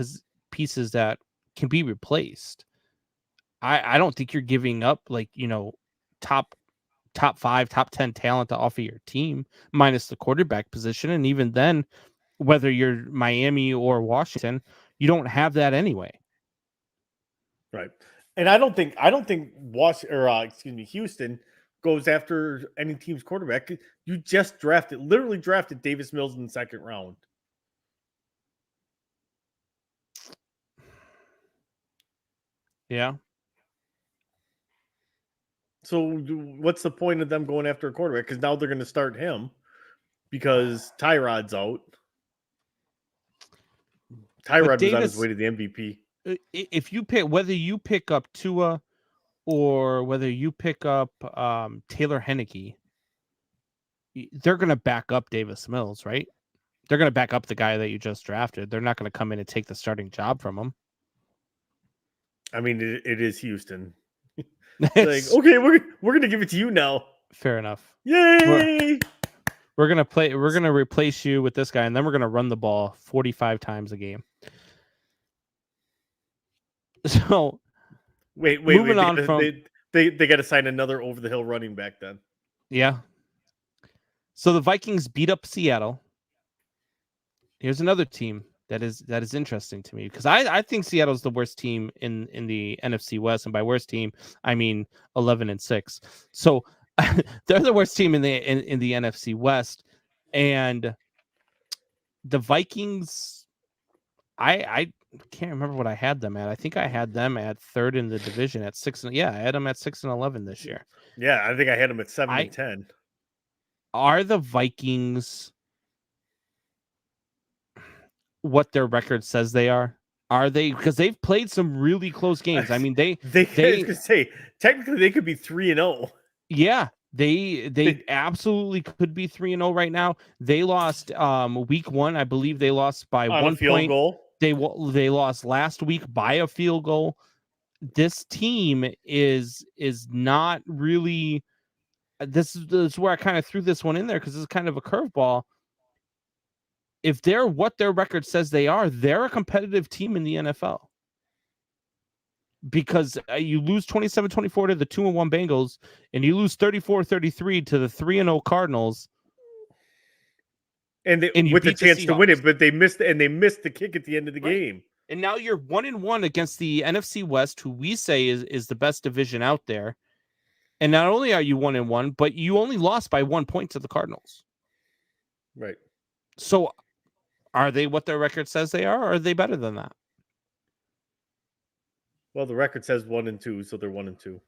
pieces that can be replaced. I don't think you're giving up top 5, top 10 talent to offer your team minus the quarterback position. And even then, whether you're Miami or Washington, you don't have that anyway. Right. And I don't think Houston goes after any team's quarterback. You just literally drafted Davis Mills in the second round. Yeah. So what's the point of them going after a quarterback? Because now they're going to start him because Tyrod's out. Tyrod was on his way to the MVP. If you pick, whether you pick up Tua or whether you pick up Taylor Heineke, they're going to back up Davis Mills, right? They're going to back up the guy that you just drafted. They're not going to come in and take the starting job from him. I mean, it is Houston. Like, okay, we're gonna give it to you now. Fair enough. Yay! We're gonna replace you with this guy, and then we're gonna run the ball 45 times a game. So wait. Moving on from they got to sign another over the hill running back then. Yeah. So the Vikings beat up Seattle. Here's another team that is interesting to me because I think Seattle's the worst team in the NFC West, and by worst team I mean 11-6. So they're the worst team in the NFC West, and the Vikings. I can't remember what I had them at. I think I had them at third in the division at 6. Yeah, I had them at 6-11 this year. Yeah, I think I had them at 7-10. Are the Vikings what their record says they are? Are they? Because they've played some really close games. I mean, they I was gonna say technically they could be 3-0. Yeah, they absolutely could be 3-0 right now. They lost week 1. I believe they lost by on 1 field point. Goal. They lost last week by a field goal. This team is not really. This is where I kind of threw this one in there because it's kind of a curveball. If they're what their record says they are, they're a competitive team in the NFL. Because you lose 27-24 to the 2-1 Bengals, and you lose 34-33 to the 3-0 Cardinals. And with the chance to win it, but they missed the kick at the end of the game. And now you're 1-1 against the NFC West, who we say is the best division out there. And not only are you 1-1, but you only lost by 1 point to the Cardinals. Right. So are they what their record says they are, or are they better than that? Well, the record says 1-2, so they're 1-2.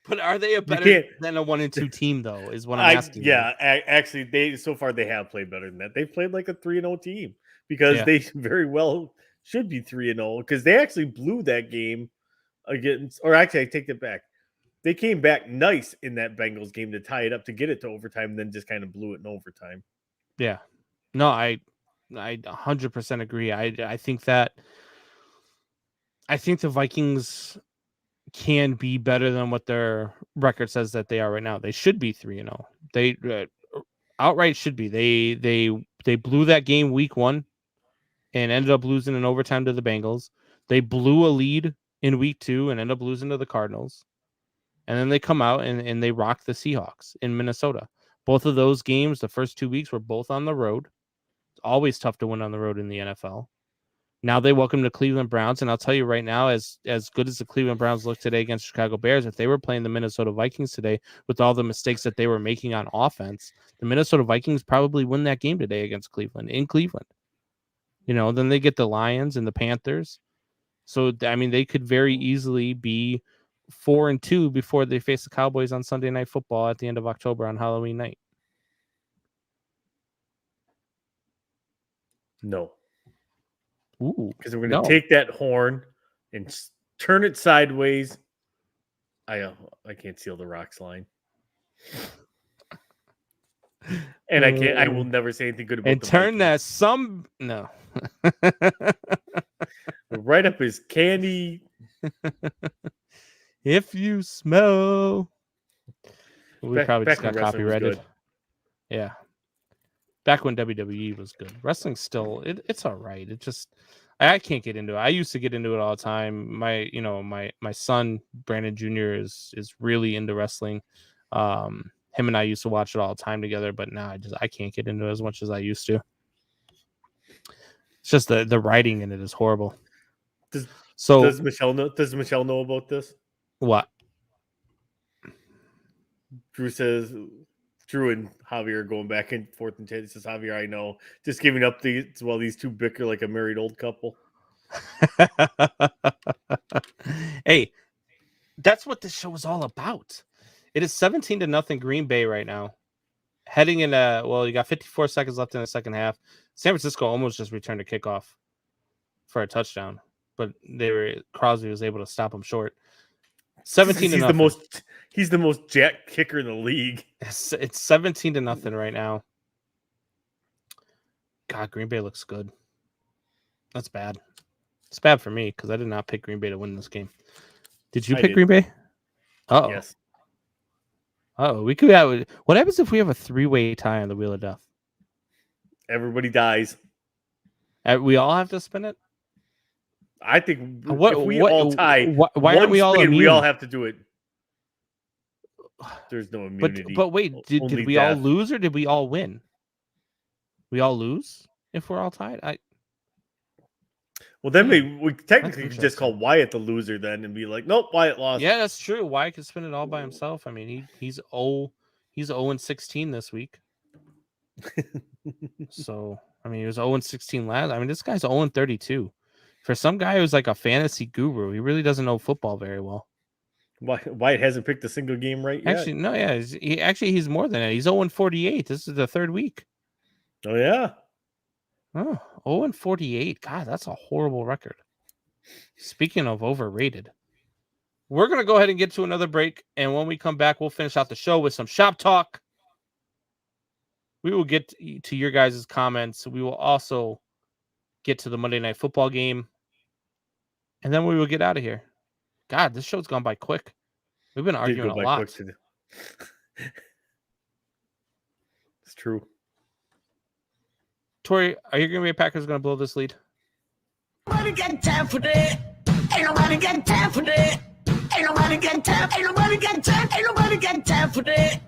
But are they better than a 1-2 team, though, is what I'm asking. Yeah, actually, so far they have played better than that. They've played like a 3-0 team because they very well should be 3-0 because they actually blew that game against, or actually, I take that back. They came back nice in that Bengals game to tie it up to get it to overtime, and then just kind of blew it in overtime. Yeah. No, I 100% agree. I think the Vikings can be better than what their record says that they are right now. They should be 3-0. They outright should be. They blew that game week 1 and ended up losing in overtime to the Bengals. They blew a lead in week 2 and ended up losing to the Cardinals. And then they come out and they rock the Seahawks in Minnesota. Both of those games, the first 2 weeks, were both on the road. It's always tough to win on the road in the NFL. Now they welcome the Cleveland Browns, and I'll tell you right now, as good as the Cleveland Browns look today against Chicago Bears, if they were playing the Minnesota Vikings today with all the mistakes that they were making on offense, the Minnesota Vikings probably win that game today against Cleveland, in Cleveland. Then they get the Lions and the Panthers. So, I mean, they could very easily be 4-2 before they face the Cowboys on Sunday Night Football at the end of October on Halloween night. No. Ooh, because we're going to take that horn and turn it sideways. I can't seal the Rocks line, and I will never say anything good about. And turn Vikings. No, right up his candy. If you smell, we probably just got copyrighted. Yeah. Back when WWE was good. Wrestling still, it's all right. It just, I can't get into it. I used to get into it all the time. My son, Brandon Jr. is really into wrestling. Him and I used to watch it all the time together, but now I can't get into it as much as I used to. It's just the writing in it is horrible. Does Michelle know about this? What? Drew and Javier are going back and forth and chat. Says Javier, I know, just giving up while these two bicker like a married old couple. Hey, that's what this show is all about. It is 17-0 Green Bay right now. Heading in you got 54 seconds left in the second half. San Francisco almost just returned a kickoff for a touchdown, but Crosby was able to stop them short. 17-0. He's the most jack kicker in the league. It's 17-0 right now. God, Green Bay looks good. That's bad. It's bad for me because I did not pick Green Bay to win this game. Did you pick Green Bay? Oh, yes. Oh, we could have. What happens if we have a 3-way tie on the Wheel of Death? Everybody dies. We all have to spin it. I think if we all tie, why aren't we all immune? We all have to do it. There's no immunity. But wait, did we all lose or did we all win? We all lose if we're all tied? Well, then we technically could just call Wyatt the loser then and be like, nope, Wyatt lost. Yeah, that's true. Wyatt could spin it all by himself. I mean, he's 0-16 this week. So, I mean, he was 0-16 last. I mean, this guy's 0-32. For some guy who's like a fantasy guru, he really doesn't know football very well. Wyatt hasn't picked a single game right yet. Actually, no, yeah. He's more than that. He's 0-48. This is the third week. Oh, yeah. Oh, 0-48. God, that's a horrible record. Speaking of overrated, we're going to go ahead and get to another break. And when we come back, we'll finish out the show with some shop talk. We will get to your guys' comments. We will also get to the Monday Night Football game. And then we will get out of here. God, this show's gone by quick. We've been arguing a lot. It's true. Torry, are you Green Bay Packers going to blow this lead? Nobody got time for that. Ain't nobody got time for that. Ain't nobody got time. Ain't nobody got time. Ain't nobody got time for that.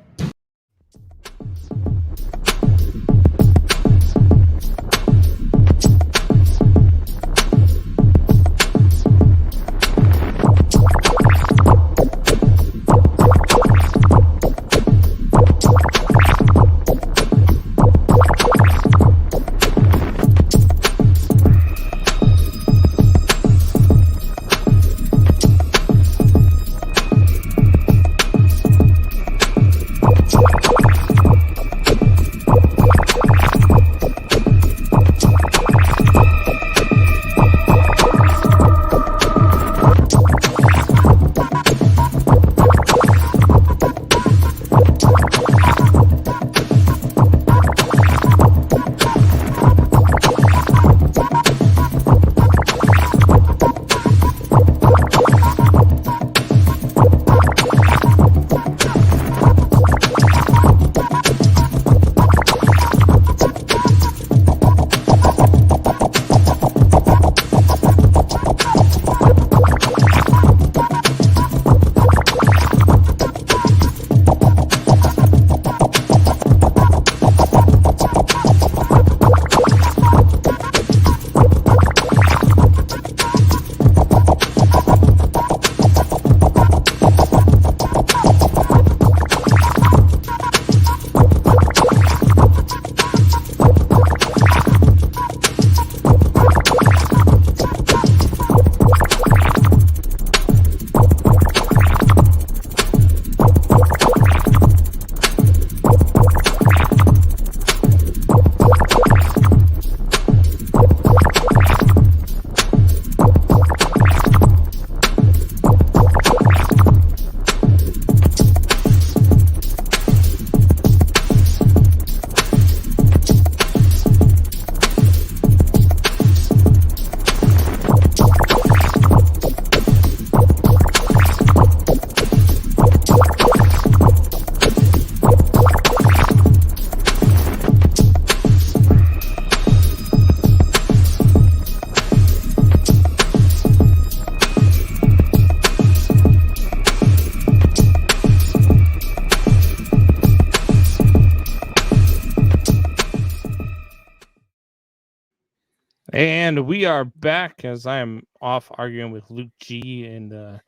And we are back as I am off arguing with Luke G in the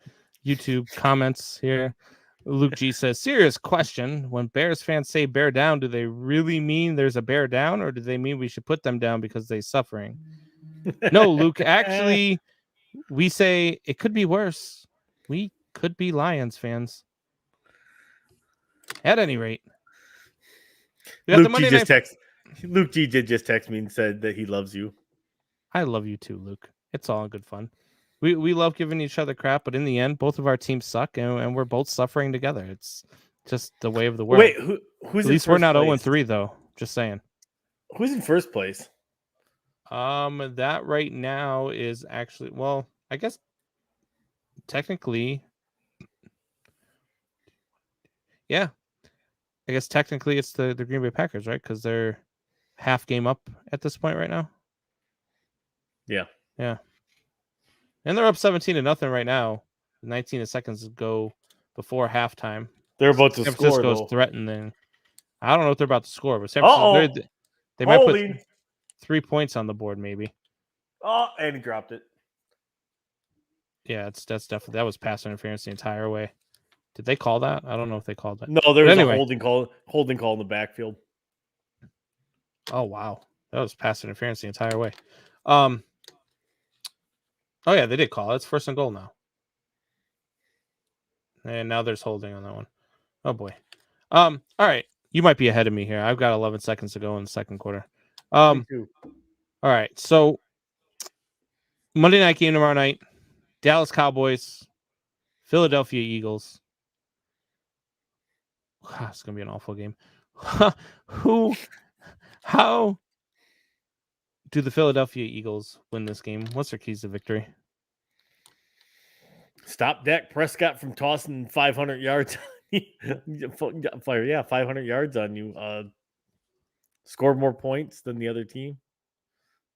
YouTube comments here. Luke G says, serious question. When Bears fans say bear down, do they really mean there's a bear down, or do they mean we should put them down because they're suffering? No, Luke, actually, we say it could be worse. We could be Lions fans. At any rate. Luke G did just text me and said that he loves you. I love you too, Luke. It's all good fun. We love giving each other crap, but in the end, both of our teams suck, and we're both suffering together. It's just the way of the world. Wait, who's at least we're not 0-3 though. Just saying. Who's in first place? That right now is actually, well, I guess technically, yeah. I guess technically it's the Green Bay Packers, right? Because they're half game up at this point right now. Yeah. Yeah. And they're up 17-0 right now. 19 seconds go before halftime. They're about to San score. Francisco's though. threatening. I don't know if they're about to score, but San Francisco, they might put 3 points on the board, maybe. Oh, and he dropped it. Yeah, that's definitely, that was pass interference the entire way. Did they call that? I don't know if they called that. No, there was a holding call in the backfield. Oh wow, that was pass interference the entire way. Oh yeah, they did call it. It's 1st and goal now. And now there's holding on that one. Oh boy. All right. You might be ahead of me here. I've got 11 seconds to go in the second quarter. All right. So Monday night game tomorrow night. Dallas Cowboys, Philadelphia Eagles. It's gonna be an awful game. How do the Philadelphia Eagles win this game? What's their keys to victory? Stop Dak Prescott from tossing 500 yards. 500 yards on you. Score more points than the other team.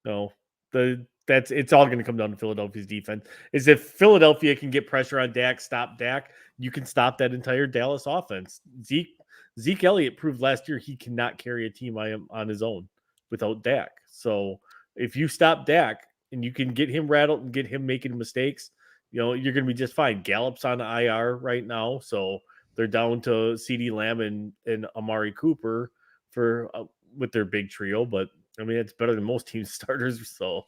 No, it's all going to come down to Philadelphia's defense. Is if Philadelphia can get pressure on Dak, stop Dak, you can stop that entire Dallas offense. Zeke Elliott proved last year he cannot carry a team on his own without Dak. So if you stop Dak and you can get him rattled and get him making mistakes, you're going to be just fine. Gallup's on IR right now, so they're down to CeeDee Lamb and Amari Cooper with their big trio. But I mean, it's better than most team starters. So,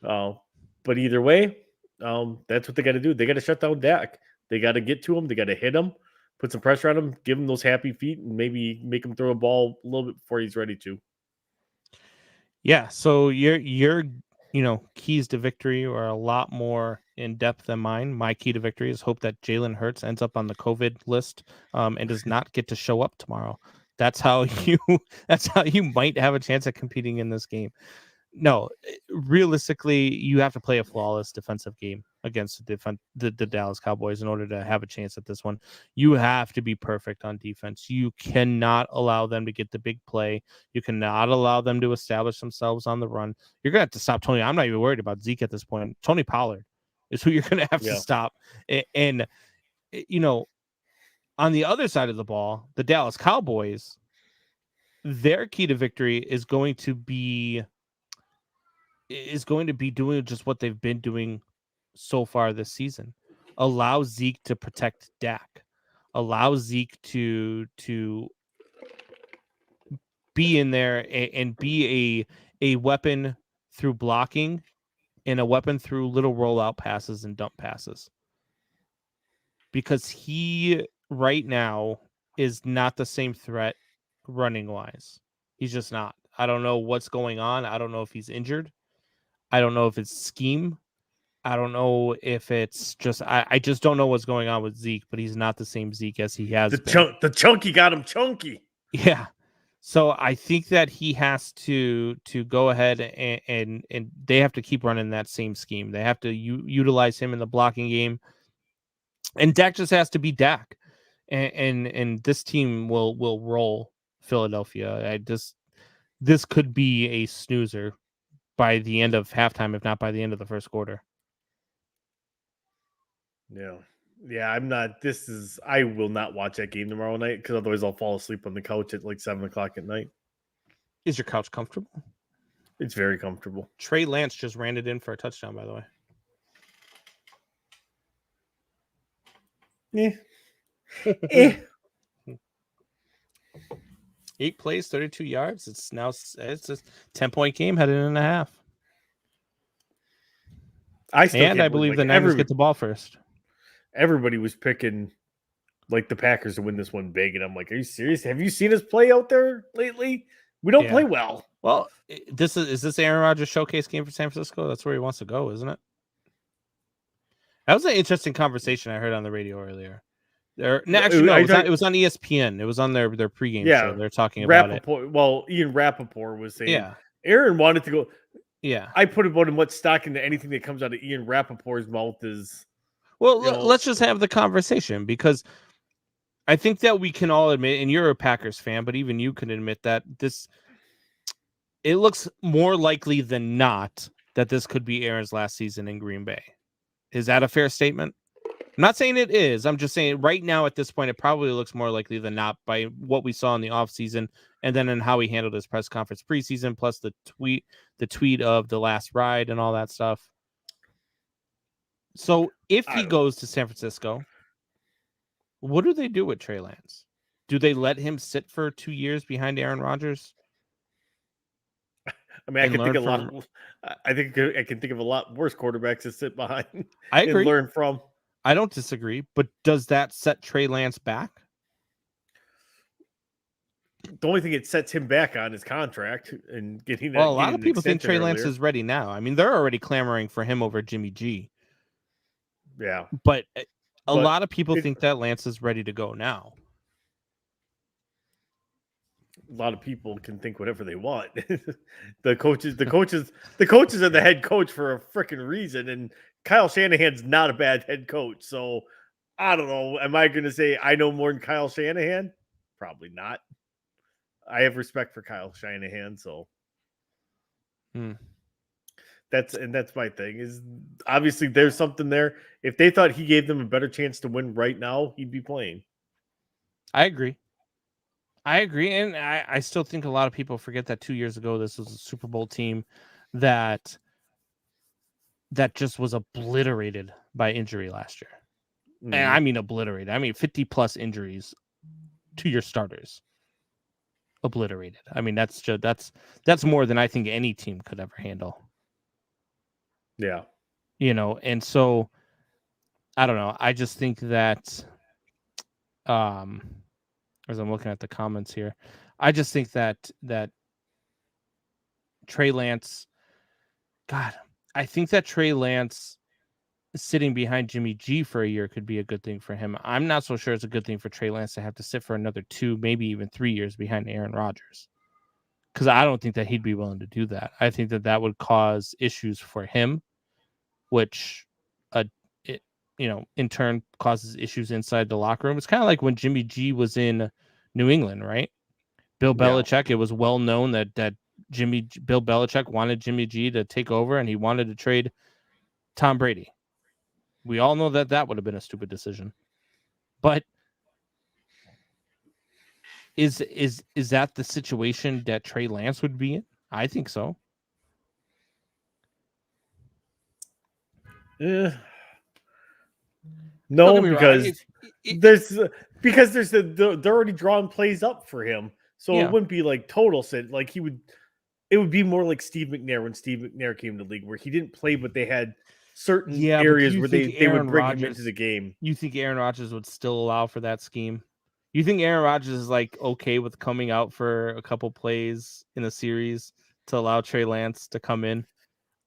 but either way, that's what they got to do. They got to shut down Dak. They got to get to him. They got to hit him, put some pressure on him, give him those happy feet, and maybe make him throw a ball a little bit before he's ready to. Yeah. So your keys to victory are a lot more in depth than mine. My key to victory is hope that Jalen Hurts ends up on the COVID list and does not get to show up tomorrow. That's how you might have a chance at competing in this game. No, realistically, you have to play a flawless defensive game against the Dallas Cowboys in order to have a chance at this one. You have to be perfect on defense. You cannot allow them to get the big play. You cannot allow them to establish themselves on the run. You're going to have to stop Tony. I'm not even worried about Zeke at this point. Tony Pollard is who you're going to have to stop. And, on the other side of the ball, the Dallas Cowboys, their key to victory is going to be doing just what they've been doing so far this season. Allow Zeke to protect Dak. Allow Zeke to be in there and be a weapon through blocking and a weapon through little rollout passes and dump passes. Because he right now is not the same threat running wise. He's just not. I don't know what's going on. I don't know if he's injured. I don't know if it's scheme. I don't know if it's just I just don't know what's going on with Zeke, but he's not the same Zeke as he has been. The chunky got him chunky. Yeah. So I think that he has to go ahead and they have to keep running that same scheme. They have to utilize him in the blocking game. And Dak just has to be Dak. And this team will roll Philadelphia. This could be a snoozer by the end of halftime, if not by the end of the first quarter. Yeah, I'm not. I will not watch that game tomorrow night because otherwise I'll fall asleep on the couch at like 7:00 at night. Is your couch comfortable? It's very comfortable. Trey Lance just ran it in for a touchdown, by the way. Yeah. 8 plays, 32 yards. It's a 10-point game headed in a half. I believe the Niners get the ball first. Everybody was picking like the Packers to win this one big, and I'm like, are you serious? Have you seen us play out there lately? We don't play well. Well, is this Aaron Rodgers showcase game for San Francisco? That's where he wants to go, isn't it? That was an interesting conversation I heard on the radio earlier. It was on ESPN. It was on their pregame show. They're talking about it. Well, Ian Rappaport was saying, Aaron wanted to go. Yeah, I put about much stock into anything that comes out of Ian Rappaport's mouth is. Well, let's just have the conversation, because I think that we can all admit, and you're a Packers fan, but even you can admit that it looks more likely than not that this could be Aaron's last season in Green Bay. Is that a fair statement? I'm not saying it is. I'm just saying right now at this point, it probably looks more likely than not by what we saw in the offseason and then in how he handled his press conference preseason, plus the tweet of the last ride and all that stuff. So if he goes to San Francisco, what do they do with Trey Lance? Do they let him sit for 2 years behind Aaron Rodgers? I mean, I can think of a lot worse quarterbacks to sit behind. I agree. And learn from. I don't disagree, but does that set Trey Lance back? The only thing it sets him back on is contract and getting. Well, a lot of people think Trey Lance is ready now. I mean, they're already clamoring for him over Jimmy G. Yeah, but a lot of people think that Lance is ready to go now. A lot of people can think whatever they want. the coaches are the head coach for a freaking reason, and Kyle Shanahan's not a bad head coach. So I don't know. Am I going to say I know more than Kyle Shanahan? Probably not. I have respect for Kyle Shanahan, so that's my thing. Is obviously there's something there. If they thought he gave them a better chance to win right now, he'd be playing. I agree. And I still think a lot of people forget that 2 years ago, this was a Super Bowl team that just was obliterated by injury last year. Mm-hmm. And I mean obliterated. I mean 50 plus injuries to your starters. Obliterated. I mean, that's more than I think any team could ever handle. Yeah. And so I don't know. I just think that as I'm looking at the comments here, I just think that Trey Lance, I think that Trey Lance sitting behind Jimmy G for a year could be a good thing for him. I'm not so sure it's a good thing for Trey Lance to have to sit for another 2, maybe even 3 years behind Aaron Rodgers, because I don't think that he'd be willing to do that. I think that would cause issues for him, which in turn causes issues inside the locker room. It's kind of like when Jimmy G was in New England, right? Bill Belichick, it was well known that Bill Belichick wanted Jimmy G to take over, and he wanted to trade Tom Brady. We all know that would have been a stupid decision. But is that the situation that Trey Lance would be in? I think so. Yeah. No, because they're already drawing plays up for him, so it wouldn't be like total sin. Like it would be more like Steve McNair when Steve McNair came to the league, where he didn't play, but they had certain areas where they would bring him into the game. You think Aaron Rodgers would still allow for that scheme? You think Aaron Rodgers is like okay with coming out for a couple plays in a series to allow Trey Lance to come in?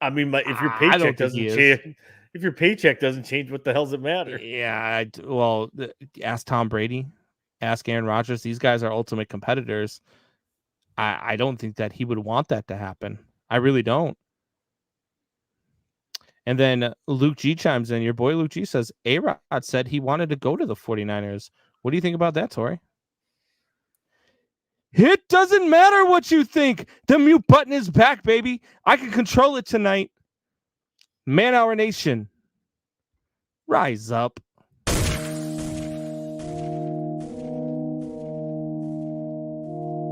I mean, if your paycheck doesn't change. If your paycheck doesn't change, what the hell does it matter? Yeah, ask Tom Brady, ask Aaron Rodgers. These guys are ultimate competitors. I don't think that he would want that to happen. I really don't. And then Luke G chimes in. Your boy Luke G says, A-Rod said he wanted to go to the 49ers. What do you think about that, Torry? It doesn't matter what you think. The mute button is back, baby. I can control it tonight. Man Hour Nation, rise up.